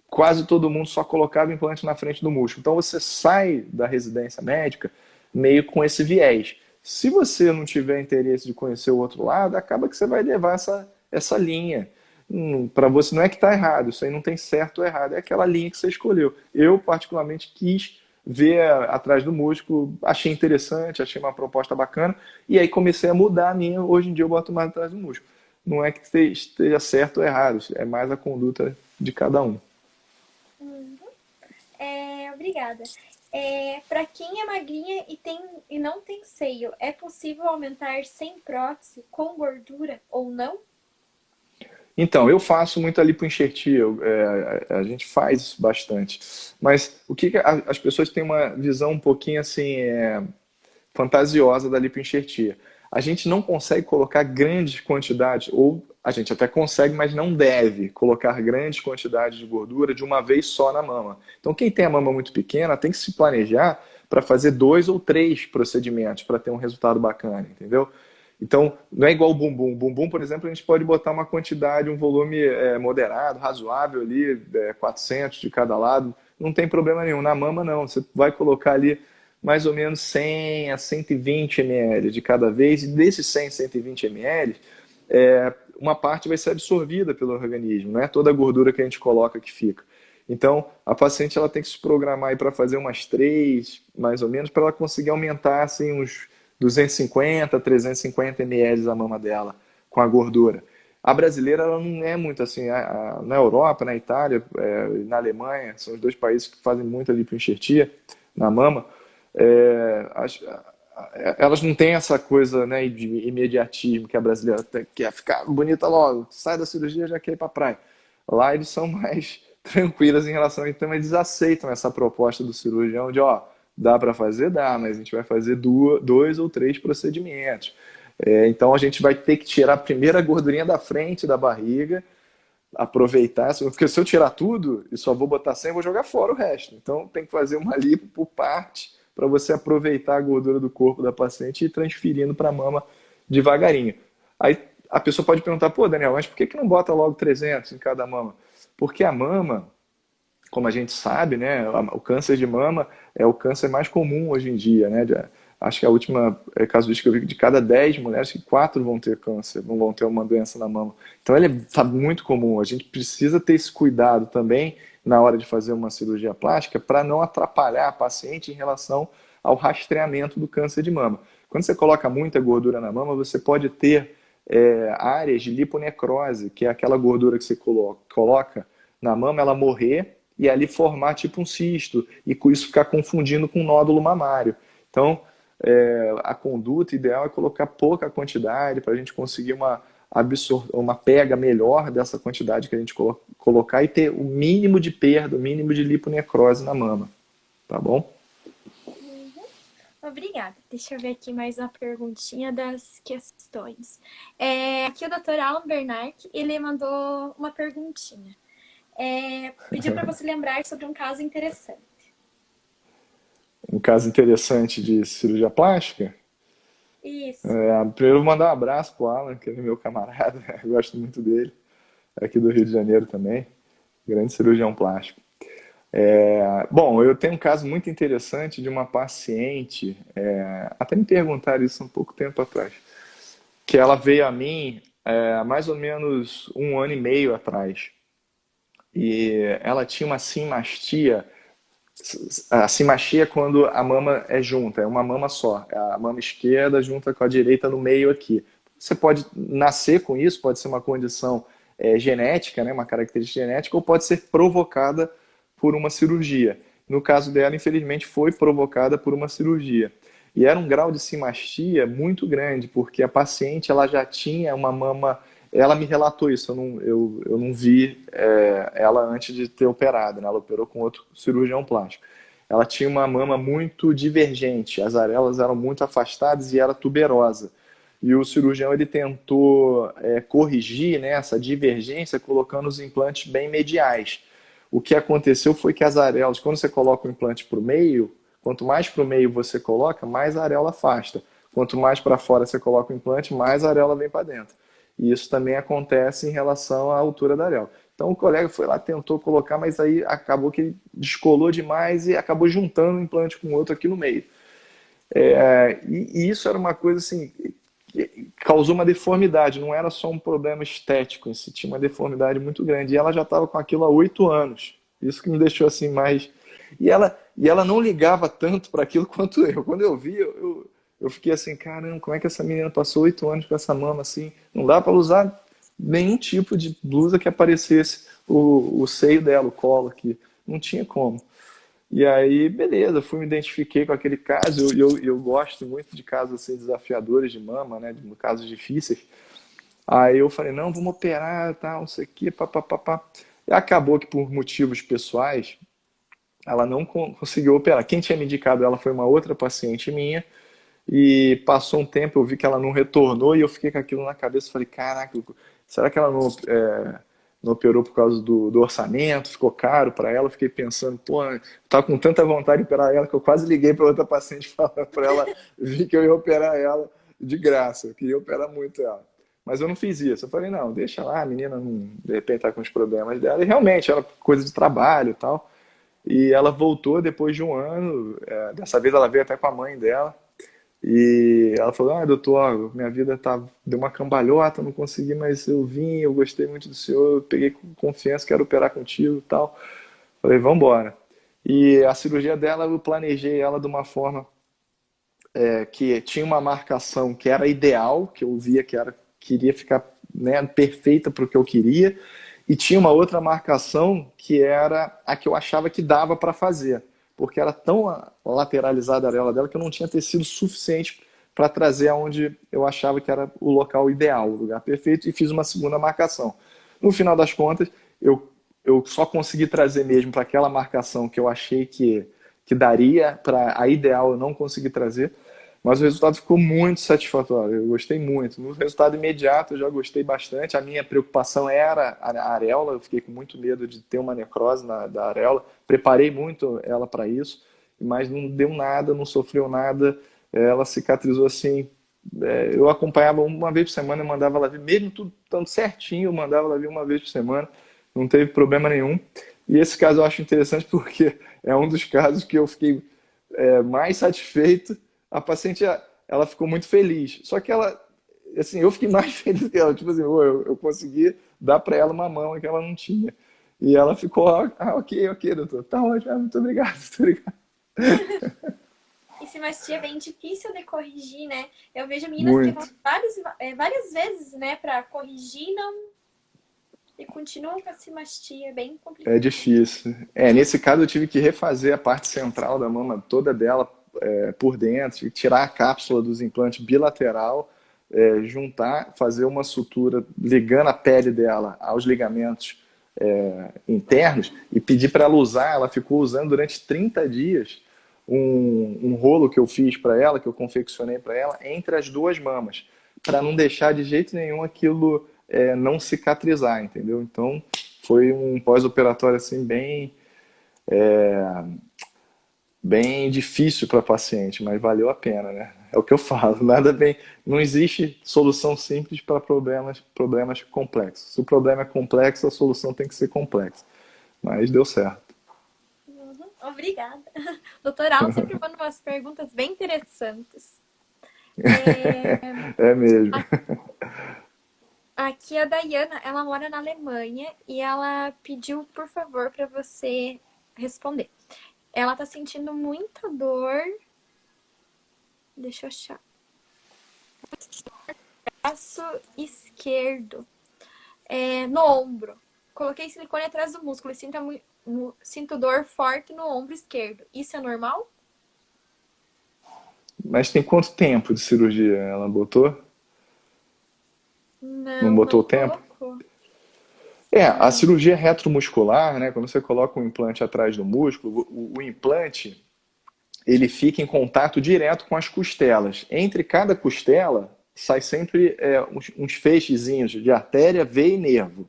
Quase todo mundo só colocava implante na frente do músculo. Então você sai da residência médica meio com esse viés. Se você não tiver interesse de conhecer o outro lado, acaba que você vai levar essa linha. Para você não é que está errado, isso aí não tem certo ou errado, é aquela linha que você escolheu. Eu, particularmente, quis ver atrás do músculo, achei interessante, achei uma proposta bacana, e aí comecei a mudar a minha. Hoje em dia eu boto mais atrás do músculo. Não é que esteja certo ou errado, é mais a conduta de cada um. Uhum. Obrigada. Para quem é magrinha e não tem seio, é possível aumentar sem prótese, com gordura ou não? Então, eu faço muita lipoenxertia, a gente faz isso bastante. Mas as pessoas têm uma visão um pouquinho assim, fantasiosa da lipoenxertia. A gente não consegue colocar grandes quantidades, ou a gente até consegue, mas não deve colocar grandes quantidades de gordura de uma vez só na mama. Então, quem tem a mama muito pequena tem que se planejar para fazer 2 ou 3 procedimentos para ter um resultado bacana, entendeu? Então, não é igual o bumbum. O bumbum, por exemplo, a gente pode botar uma quantidade, um volume moderado, razoável ali, 400 de cada lado, não tem problema nenhum. Na mama, não. Você vai colocar ali mais ou menos 100 a 120 ml de cada vez, e desses 100, 120 ml, uma parte vai ser absorvida pelo organismo, não é toda a gordura que a gente coloca que fica. Então, a paciente ela tem que se programar para fazer umas 3, mais ou menos, para ela conseguir aumentar assim, uns 250, 350 ml a mama dela com a gordura. A brasileira ela não é muito assim. Na Europa, na Itália, na Alemanha, são os 2 países que fazem muita lipoenxertia na mama. Elas não têm essa coisa, né, de imediatismo que a brasileira quer ficar bonita logo, sai da cirurgia já quer ir para a praia. Lá eles são mais tranquilas em relação a isso, então eles aceitam essa proposta do cirurgião de, dá para fazer? Dá, mas a gente vai fazer 2 ou 3 procedimentos. Então a gente vai ter que tirar primeiro a gordurinha da frente da barriga, aproveitar, porque se eu tirar tudo e só vou botar 100, eu vou jogar fora o resto. Então tem que fazer uma lipo por parte para você aproveitar a gordura do corpo da paciente e ir transferindo para a mama devagarinho. Aí a pessoa pode perguntar, pô, Daniel, mas por que não bota logo 300 em cada mama? Porque a mama, como a gente sabe, né, o câncer de mama é o câncer mais comum hoje em dia, né? Acho que a última casuística que eu vi, de cada 10 mulheres, 4 vão ter câncer, não vão ter uma doença na mama. Então ele está muito comum. A gente precisa ter esse cuidado também na hora de fazer uma cirurgia plástica para não atrapalhar a paciente em relação ao rastreamento do câncer de mama. Quando você coloca muita gordura na mama, você pode ter áreas de liponecrose, que é aquela gordura que você coloca na mama, ela morrer e ali formar tipo um cisto, e com isso ficar confundindo com um nódulo mamário. Então, a conduta ideal é colocar pouca quantidade para a gente conseguir uma pega melhor dessa quantidade que a gente colocar e ter o mínimo de perda, o mínimo de liponecrose na mama. Tá bom? Uhum. Obrigada. Deixa eu ver aqui mais uma perguntinha das questões. Aqui o Dr. Alan Bernard, ele mandou uma perguntinha. Pediu para você lembrar sobre um caso interessante. Um caso interessante de cirurgia plástica? Isso. Primeiro vou mandar um abraço pro Alan, que ele é meu camarada, eu gosto muito dele, aqui do Rio de Janeiro também, grande cirurgião plástico. Bom, eu tenho um caso muito interessante de uma paciente, até me perguntaram isso um pouco tempo atrás, que ela veio a mim há mais ou menos 1 ano e meio atrás, e ela tinha uma simastia. A simastia é quando a mama é junta, é uma mama só. A mama esquerda junta com a direita no meio aqui. Você pode nascer com isso, pode ser uma condição genética, né, uma característica genética, ou pode ser provocada por uma cirurgia. No caso dela, infelizmente, foi provocada por uma cirurgia. E era um grau de simastia muito grande, porque a paciente ela já tinha uma mama. Ela me relatou isso, eu não vi ela antes de ter operado, né? Ela operou com outro cirurgião plástico. Ela tinha uma mama muito divergente, as areolas eram muito afastadas e era tuberosa. E o cirurgião ele tentou corrigir, né, essa divergência colocando os implantes bem mediais. O que aconteceu foi que as areolas, quando você coloca o implante para o meio, quanto mais para o meio você coloca, mais a areola afasta. Quanto mais para fora você coloca o implante, mais a areola vem para dentro. E isso também acontece em relação à altura da areola. Então o colega foi lá, tentou colocar, mas aí acabou que ele descolou demais e acabou juntando um implante com o outro aqui no meio. E isso era uma coisa assim, que causou uma deformidade, não era só um problema estético em si, tinha uma deformidade muito grande. E ela já estava com aquilo há 8 anos. Isso que me deixou assim mais. E ela não ligava tanto para aquilo quanto eu. Quando eu vi, eu fiquei assim, caramba, como é que essa menina passou 8 anos com essa mama assim? Não dá para usar nenhum tipo de blusa que aparecesse o seio dela, o colo aqui. Não tinha como. E aí, beleza, fui me identifiquei com aquele caso. Eu gosto muito de casos assim, desafiadores de mama, né? De casos difíceis. Aí eu falei, não, vamos operar, tal, não sei o quê, papapá. E acabou que por motivos pessoais, ela não conseguiu operar. Quem tinha me indicado ela foi uma outra paciente minha. E passou um tempo, eu vi que ela não retornou e eu fiquei com aquilo na cabeça. Falei, caraca, será que ela não operou por causa do orçamento? Ficou caro para ela? Eu fiquei pensando, pô, eu tava com tanta vontade de operar ela que eu quase liguei para outra paciente falando para ela vir que eu ia operar ela de graça. Eu queria operar muito ela. Mas eu não fiz isso. Eu falei, não, deixa lá, a menina de repente tá com os problemas dela. E realmente, era coisa de trabalho e tal. E ela voltou depois de um ano. Dessa vez ela veio até com a mãe dela. E ela falou, doutor, minha vida deu uma cambalhota, não consegui, mas eu vim, eu gostei muito do senhor, eu peguei com confiança, quero operar contigo e tal. Falei, vamos embora. E a cirurgia dela, eu planejei ela de uma forma que tinha uma marcação que era ideal, que eu via queria ficar, né, perfeita para o que eu queria, e tinha uma outra marcação que era a que eu achava que dava para fazer, porque era tão lateralizada a areola dela que eu não tinha tecido suficiente para trazer aonde eu achava que era o local ideal, o lugar perfeito, e fiz uma segunda marcação. No final das contas, eu só consegui trazer mesmo para aquela marcação que eu achei que daria, para a ideal eu não consegui trazer, mas o resultado ficou muito satisfatório, eu gostei muito. No resultado imediato eu já gostei bastante, a minha preocupação era a areola, eu fiquei com muito medo de ter uma necrose da areola, preparei muito ela para isso, mas não deu nada, não sofreu nada, ela cicatrizou assim, eu acompanhava uma vez por semana, eu mandava ela vir, mesmo tudo estando certinho, eu mandava ela vir uma vez por semana, não teve problema nenhum. E esse caso eu acho interessante porque é um dos casos que eu fiquei mais satisfeito. A paciente, ela ficou muito feliz. Só que ela, assim, eu fiquei mais feliz que ela. Tipo assim, eu consegui dar para ela uma mão que ela não tinha. E ela ficou, ok, doutor. Tá ótimo, muito obrigado, muito obrigado. E simastia é bem difícil de corrigir, né? Eu vejo meninas que vão Muito. várias vezes, né, pra corrigir não, e continuam com a simastia. É bem É complicado. difícil. Nesse caso eu tive que refazer a parte central da mama toda dela por dentro, tive que tirar a cápsula dos implantes bilateral, juntar, fazer uma sutura ligando a pele dela aos ligamentos internos e pedir para ela usar. Ela ficou usando durante 30 dias um rolo que eu fiz para ela, que eu confeccionei para ela, entre as duas mamas, para não deixar de jeito nenhum aquilo não cicatrizar, entendeu? Então foi um pós-operatório assim bem difícil para a paciente, mas valeu a pena, né? É o que eu falo, nada bem, não existe solução simples para problemas complexos. Se o problema é complexo, a solução tem que ser complexa. Mas deu certo. Uhum, obrigada. Doutor Al sempre manda umas perguntas bem interessantes. É, É mesmo. aqui a Dayana, ela mora na Alemanha e ela pediu, por favor, para você responder. Ela tá sentindo muita dor. Deixa eu achar. Braço esquerdo, no ombro. Coloquei silicone atrás do músculo e sinto dor forte no ombro esquerdo. Isso é normal? Mas tem quanto tempo de cirurgia ela botou? Não Não, botou o não tempo? colocou. A Não. cirurgia retromuscular, né, quando você coloca um implante atrás do músculo, o implante ele fica em contato direto com as costelas. Entre cada costela sai sempre uns feixezinhos de artéria, veia e nervo.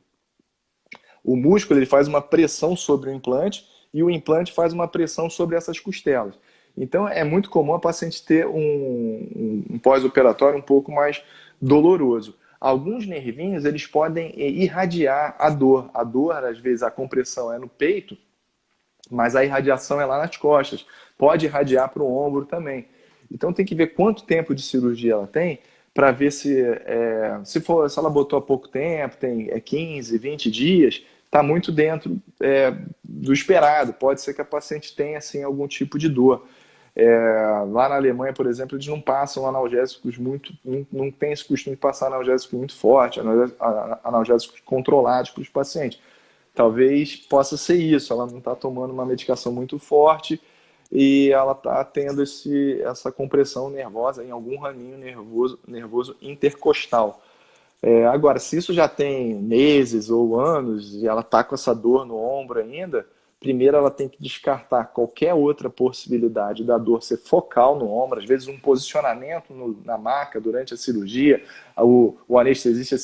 O músculo ele faz uma pressão sobre o implante e o implante faz uma pressão sobre essas costelas. Então é muito comum a paciente ter um pós-operatório um pouco mais doloroso. Alguns nervinhos eles podem irradiar a dor. A dor, às vezes, a compressão é no peito, mas a irradiação é lá nas costas. Pode irradiar para o ombro também. Então tem que ver quanto tempo de cirurgia ela tem para ver se ela botou há pouco tempo, tem 15, 20 dias, está muito dentro do esperado. Pode ser que a paciente tenha assim, algum tipo de dor. Lá na Alemanha, por exemplo, eles não passam analgésicos não tem esse costume de passar analgésicos muito fortes, analgésicos controlados para os pacientes. Talvez possa ser isso, ela não está tomando uma medicação muito forte e ela está tendo essa compressão nervosa em algum raminho nervoso intercostal. Agora, se isso já tem meses ou anos e ela está com essa dor no ombro ainda, primeiro ela tem que descartar qualquer outra possibilidade da dor ser focal no ombro, às vezes um posicionamento na maca durante a cirurgia, o anestesista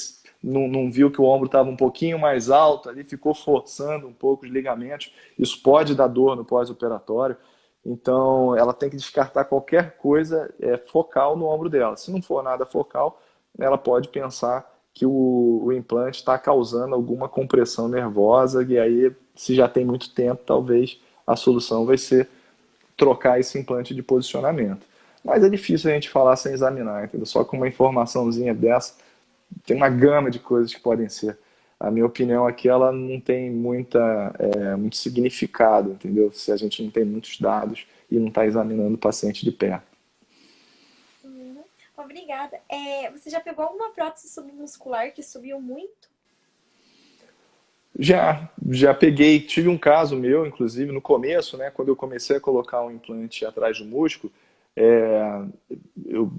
não viu que o ombro estava um pouquinho mais alto, ali ficou forçando um pouco os ligamentos, isso pode dar dor no pós-operatório, então ela tem que descartar qualquer coisa focal no ombro dela. Se não for nada focal, ela pode pensar que o implante está causando alguma compressão nervosa, e aí, se já tem muito tempo, talvez a solução vai ser trocar esse implante de posicionamento. Mas é difícil a gente falar sem examinar, entendeu? Só com uma informaçãozinha dessa, tem uma gama de coisas que podem ser. A minha opinião aqui, ela não tem muito significado, entendeu? Se a gente não tem muitos dados e não está examinando o paciente de perto. Uhum. Obrigada. Você já pegou alguma prótese submuscular que subiu muito? Já peguei, tive um caso meu, inclusive, no começo, né, quando eu comecei a colocar um implante atrás do músculo, é,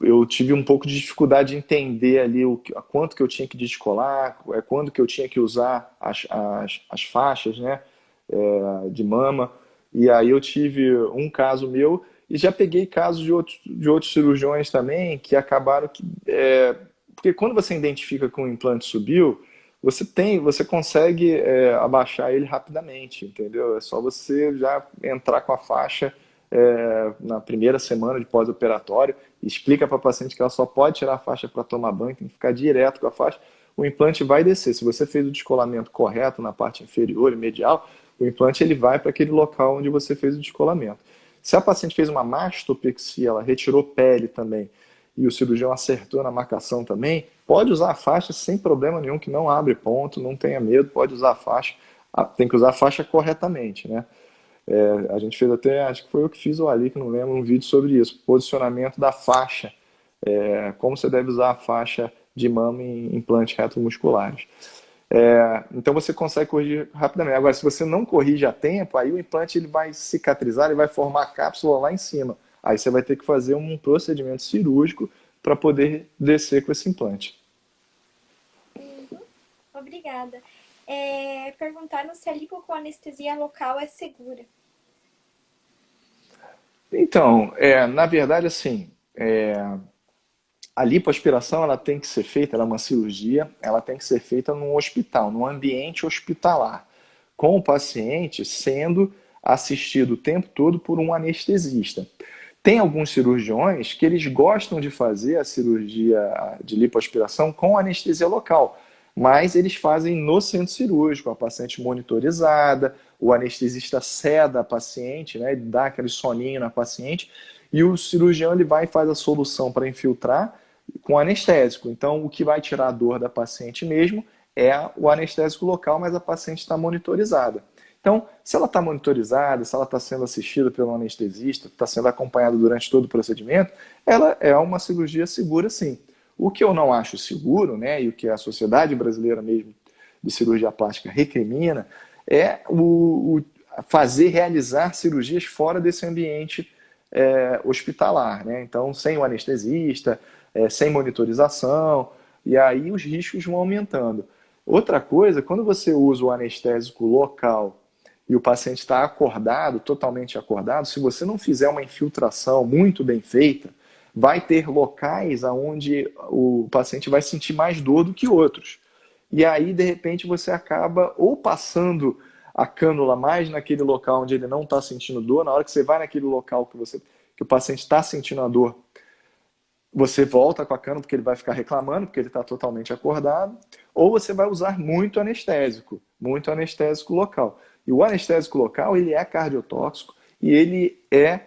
eu tive um pouco de dificuldade de entender ali a quanto que eu tinha que descolar, quando que eu tinha que usar as faixas, né, de mama. E aí eu tive um caso meu e já peguei casos de outros cirurgiões também que acabaram porque quando você identifica que um implante subiu, você consegue abaixar ele rapidamente, entendeu? É só você já entrar com a faixa na primeira semana de pós-operatório, explica para a paciente que ela só pode tirar a faixa para tomar banho, tem que ficar direto com a faixa, o implante vai descer. Se você fez o descolamento correto na parte inferior e medial, o implante ele vai para aquele local onde você fez o descolamento. Se a paciente fez uma mastopexia, ela retirou pele também, e o cirurgião acertou na marcação também, pode usar a faixa sem problema nenhum, que não abre ponto, não tenha medo, pode usar a faixa, tem que usar a faixa corretamente, né? A gente fez até, acho que foi eu que fiz ou ali, que não lembro, um vídeo sobre isso, posicionamento da faixa, como você deve usar a faixa de mama em implantes retromusculares. Então você consegue corrigir rapidamente. Agora, se você não corrige a tempo, aí o implante ele vai cicatrizar, ele vai formar a cápsula lá em cima. Aí você vai ter que fazer um procedimento cirúrgico para poder descer com esse implante. Uhum. Obrigada. Perguntaram se a lipo com anestesia local é segura. Então, na verdade, assim, a lipoaspiração ela tem que ser feita, ela é uma cirurgia, ela tem que ser feita num hospital, num ambiente hospitalar, com o paciente sendo assistido o tempo todo por um anestesista. Tem alguns cirurgiões que eles gostam de fazer a cirurgia de lipoaspiração com anestesia local, mas eles fazem no centro cirúrgico, a paciente monitorizada, o anestesista seda a paciente, né, ele dá aquele soninho na paciente, e o cirurgião ele vai e faz a solução para infiltrar com anestésico. Então, o que vai tirar a dor da paciente mesmo é o anestésico local, mas a paciente está monitorizada. Então, se ela está monitorizada, se ela está sendo assistida pelo anestesista, está sendo acompanhada durante todo o procedimento, ela é uma cirurgia segura, sim. O que eu não acho seguro, né, e o que a Sociedade Brasileira mesmo de Cirurgia Plástica recrimina, é realizar cirurgias fora desse ambiente hospitalar, né? Então, sem o anestesista, sem monitorização, e aí os riscos vão aumentando. Outra coisa, quando você usa o anestésico local e o paciente está acordado, totalmente acordado, se você não fizer uma infiltração muito bem feita, vai ter locais onde o paciente vai sentir mais dor do que outros. E aí, de repente, você acaba ou passando a cânula mais naquele local onde ele não está sentindo dor, na hora que você vai naquele local que o paciente está sentindo a dor, você volta com a cânula porque ele vai ficar reclamando, porque ele está totalmente acordado, ou você vai usar muito anestésico local. E o anestésico local, ele é cardiotóxico e ele é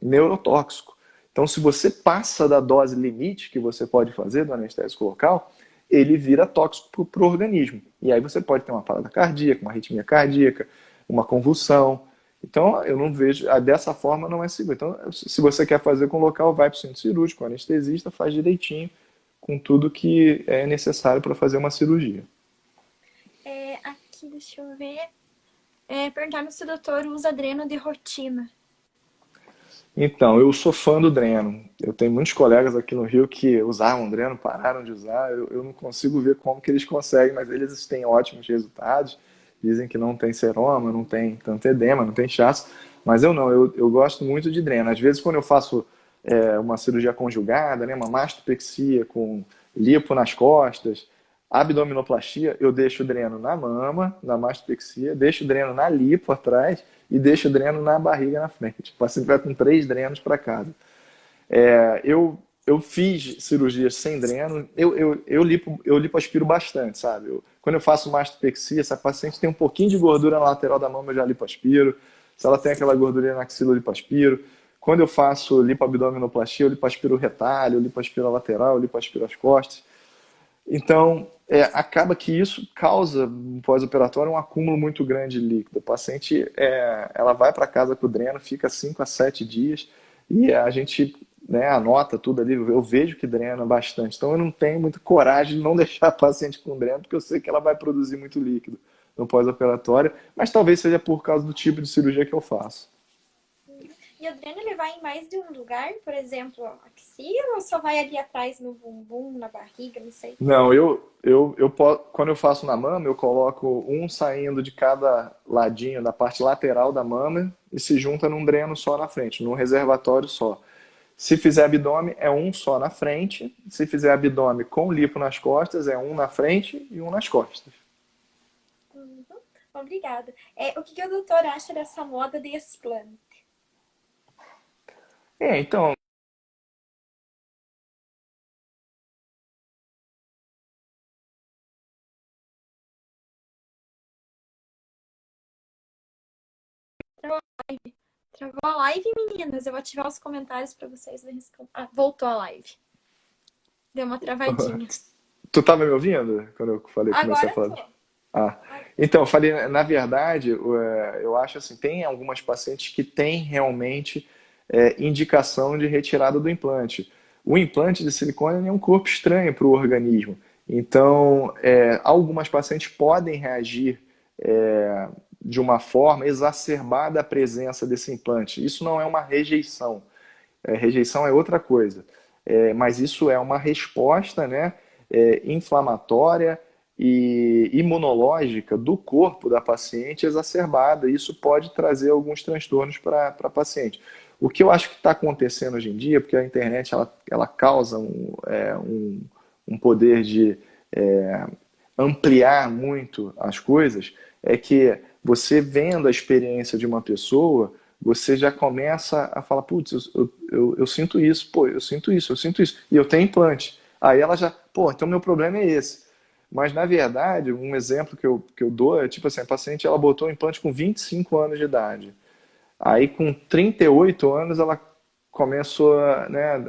neurotóxico. Então, se você passa da dose limite que você pode fazer do anestésico local, ele vira tóxico para o organismo. E aí você pode ter uma parada cardíaca, uma arritmia cardíaca, uma convulsão. Então, eu não vejo, dessa forma não é seguro. Então, se você quer fazer com local, vai para o centro cirúrgico, o anestesista, faz direitinho, com tudo que é necessário para fazer uma cirurgia. Aqui, deixa eu ver. Perguntaram se o doutor usa dreno de rotina. Então, eu sou fã do dreno. Eu tenho muitos colegas aqui no Rio que usavam dreno, pararam de usar. Eu não consigo ver como que eles conseguem, mas eles têm ótimos resultados. Dizem que não tem seroma, não tem tanto edema, não tem inchaço. Mas eu não, eu gosto muito de dreno. Às vezes, quando eu faço uma cirurgia conjugada, né, uma mastopexia com lipo nas costas, abdominoplastia, eu deixo o dreno na mama, na mastopexia, deixo o dreno na lipo atrás e deixo o dreno na barriga na frente. O paciente vai com 3 drenos para casa. Eu fiz cirurgias sem dreno, eu lipoaspiro bastante, sabe? Quando eu faço mastopexia, se a paciente tem um pouquinho de gordura na lateral da mama, eu já lipoaspiro. Se ela tem aquela gordurinha na axila, eu lipoaspiro. Quando eu faço lipoabdominoplastia, eu lipoaspiro o retalho, eu lipoaspiro a lateral, eu lipoaspiro as costas. Então, acaba que isso causa, no pós-operatório, um acúmulo muito grande de líquido. O paciente, ela vai para casa com o dreno, fica 5 a 7 dias e a gente, né, anota tudo ali. Eu vejo que drena bastante. Então, eu não tenho muita coragem de não deixar a paciente com dreno, porque eu sei que ela vai produzir muito líquido no pós-operatório, mas talvez seja por causa do tipo de cirurgia que eu faço. E o dreno, ele vai em mais de um lugar? Por exemplo, axila, ou só vai ali atrás no bumbum, na barriga, não sei? Não, quando eu faço na mama, eu coloco um saindo de cada ladinho da parte lateral da mama e se junta num dreno só na frente, num reservatório só. Se fizer abdômen, é um só na frente. Se fizer abdômen com lipo nas costas, é um na frente e um nas costas. Uhum. Obrigada. O que o doutor acha dessa moda de explante? Então, Travou a live, meninas. Eu vou ativar os comentários para vocês verem se... voltou a live. Deu uma travadinha. tu estava me ouvindo quando eu falei, comecei a Agora falar? tô. Então, eu falei, na verdade, eu acho assim, tem algumas pacientes que têm realmente indicação de retirada do implante. O implante de silicone é um corpo estranho para o organismo. Então, algumas pacientes podem reagir de uma forma exacerbada à presença desse implante. Isso não é uma rejeição. Rejeição é outra coisa. Mas isso é uma resposta, né, inflamatória e imunológica do corpo da paciente exacerbada. Isso pode trazer alguns transtornos para a paciente. O que eu acho que está acontecendo hoje em dia, porque a internet ela causa um poder de ampliar muito as coisas, é que você vendo a experiência de uma pessoa, você já começa a falar, putz, eu sinto isso, pô, eu sinto isso, e eu tenho implante. Aí ela já, pô, então meu problema é esse. Mas, na verdade, um exemplo que eu dou é, tipo assim, a paciente ela botou o implante com 25 anos de idade. Aí, com 38 anos, ela começou, né,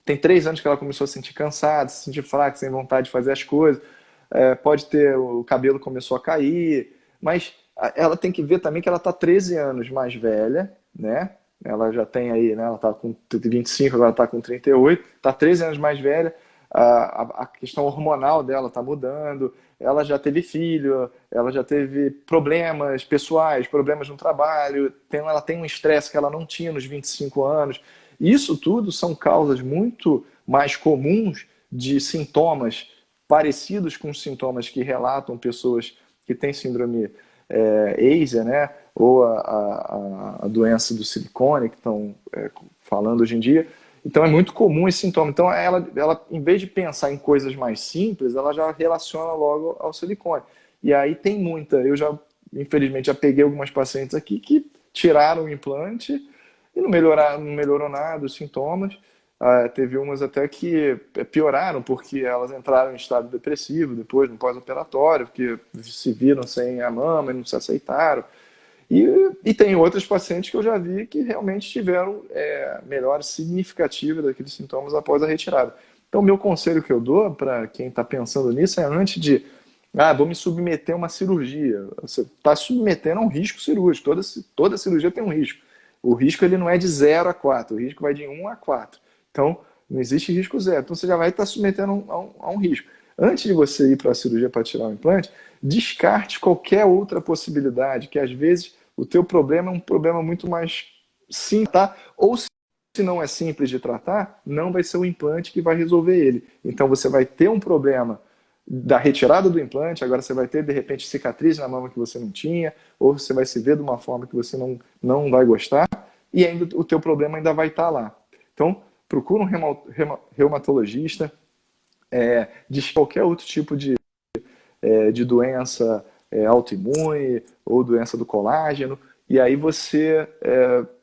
tem 3 anos que ela começou a se sentir cansada, se sentir fraca, sem vontade de fazer as coisas. Pode ter, o cabelo começou a cair, mas ela tem que ver também que ela está 13 anos mais velha, né? Ela já tem aí, né? Ela está com 25, agora está com 38, está 13 anos mais velha. a questão hormonal dela está mudando, ela já teve filho, ela já teve problemas pessoais, problemas no trabalho, ela tem um estresse que ela não tinha nos 25 anos. Isso tudo são causas muito mais comuns de sintomas parecidos com os sintomas que relatam pessoas que têm síndrome ASIA, né? Ou a doença do silicone, que estão falando hoje em dia. Então é muito comum esse sintoma. Então ela, em vez de pensar em coisas mais simples, ela já relaciona logo ao silicone. E aí tem muita. Eu já, infelizmente, já peguei algumas pacientes aqui que tiraram o implante e não melhorou nada os sintomas. Teve umas até que pioraram porque elas entraram em estado depressivo depois, no pós-operatório, porque se viram sem a mama e não se aceitaram. E tem outras pacientes que eu já vi que realmente tiveram melhora significativa daqueles sintomas após a retirada. Então, o meu conselho que eu dou para quem está pensando nisso é antes de, vou me submeter a uma cirurgia. Você está submetendo a um risco cirúrgico. Toda cirurgia tem um risco. O risco ele não é de 0 a 4, o risco vai de 1 a 4. Então, não existe risco zero. Então, você já vai estar submetendo a um risco. Antes de você ir para a cirurgia para tirar o implante, descarte qualquer outra possibilidade, que às vezes o teu problema é um problema muito mais simples, tá? Ou se não é simples de tratar, não vai ser o implante que vai resolver ele. Então, você vai ter um problema da retirada do implante, agora você vai ter, de repente, cicatriz na mama que você não tinha, ou você vai se ver de uma forma que você não vai gostar, e ainda o teu problema ainda vai estar lá. Então, procura um reumatologista, de qualquer outro tipo de doença autoimune ou doença do colágeno, e aí você,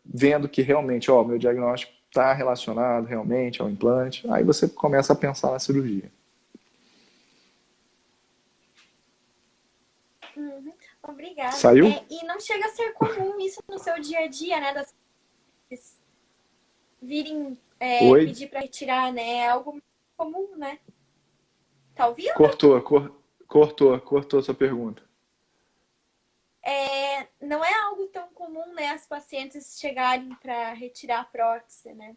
vendo que realmente, meu diagnóstico está relacionado realmente ao implante, aí você começa a pensar na cirurgia. Obrigada. Saiu? E não chega a ser comum isso no seu dia a dia, né? Das virem pedir para retirar, né? É algo muito comum, né? Tá ouvindo? Cortou a sua pergunta. Não é algo tão comum, né? As pacientes chegarem para retirar a prótese, né?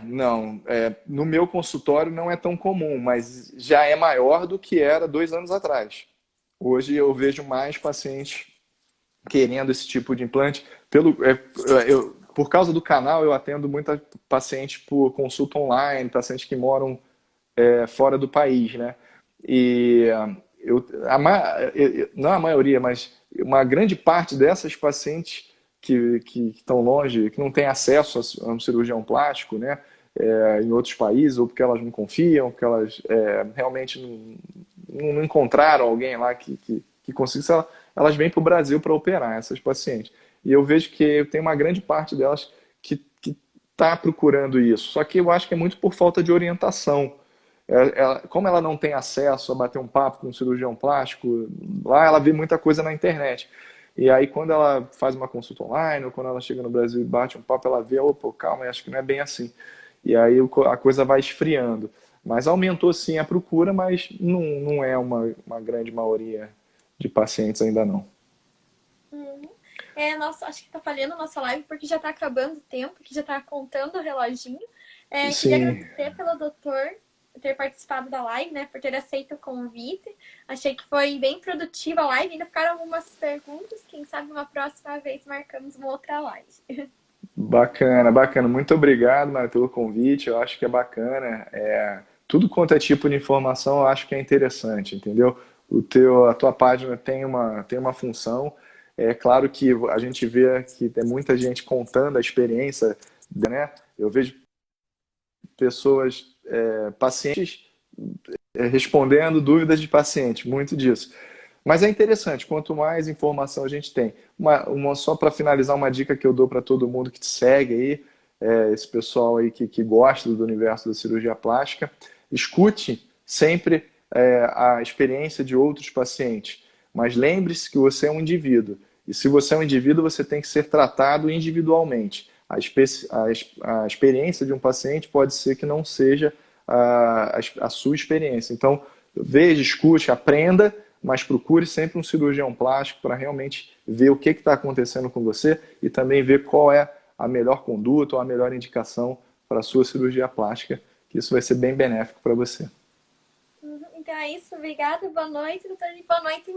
Não. No meu consultório não é tão comum, mas já é maior do que era 2 anos atrás. Hoje eu vejo mais pacientes querendo esse tipo de implante. Por causa do canal, eu atendo muita paciente por consulta online, pacientes que moram fora do país, né? E não a maioria, mas uma grande parte dessas pacientes que estão longe, que não têm acesso a um cirurgião plástico, né? Em outros países, ou porque elas não confiam, porque elas realmente não encontraram alguém lá que consiga, elas vêm para o Brasil para operar essas pacientes. E eu vejo que tem uma grande parte delas que está procurando isso. Só que eu acho que é muito por falta de orientação. Como ela não tem acesso a bater um papo com um cirurgião plástico, lá ela vê muita coisa na internet. E aí quando ela faz uma consulta online, ou quando ela chega no Brasil e bate um papo, ela vê, opa, calma, acho que não é bem assim. E aí a coisa vai esfriando. Mas aumentou sim a procura, mas não é uma grande maioria de pacientes ainda não. Nossa, acho que tá falhando a nossa live porque já tá acabando o tempo, que já tá contando o reloginho. Queria agradecer pelo doutor ter participado da live, né, por ter aceito o convite. Achei que foi bem produtiva a live, ainda ficaram algumas perguntas, quem sabe uma próxima vez marcamos uma outra live. Bacana. Muito obrigado, Mara, pelo convite. Eu acho que é bacana. Tudo quanto é tipo de informação, eu acho que é interessante, entendeu? A tua página tem uma função. É claro que a gente vê que tem muita gente contando a experiência, né? Eu vejo pessoas, pacientes, respondendo dúvidas de pacientes, muito disso. Mas é interessante, quanto mais informação a gente tem. Só para finalizar, uma dica que eu dou para todo mundo que te segue aí, esse pessoal aí que gosta do universo da cirurgia plástica, escute sempre a experiência de outros pacientes. Mas lembre-se que você é um indivíduo. E se você é um indivíduo, você tem que ser tratado individualmente. A experiência de um paciente pode ser que não seja a sua experiência. Então, veja, escute, aprenda, mas procure sempre um cirurgião plástico para realmente ver o que está acontecendo com você e também ver qual é a melhor conduta ou a melhor indicação para a sua cirurgia plástica, que isso vai ser bem benéfico para você. Então é isso, obrigada, boa noite, doutor, e boa noite,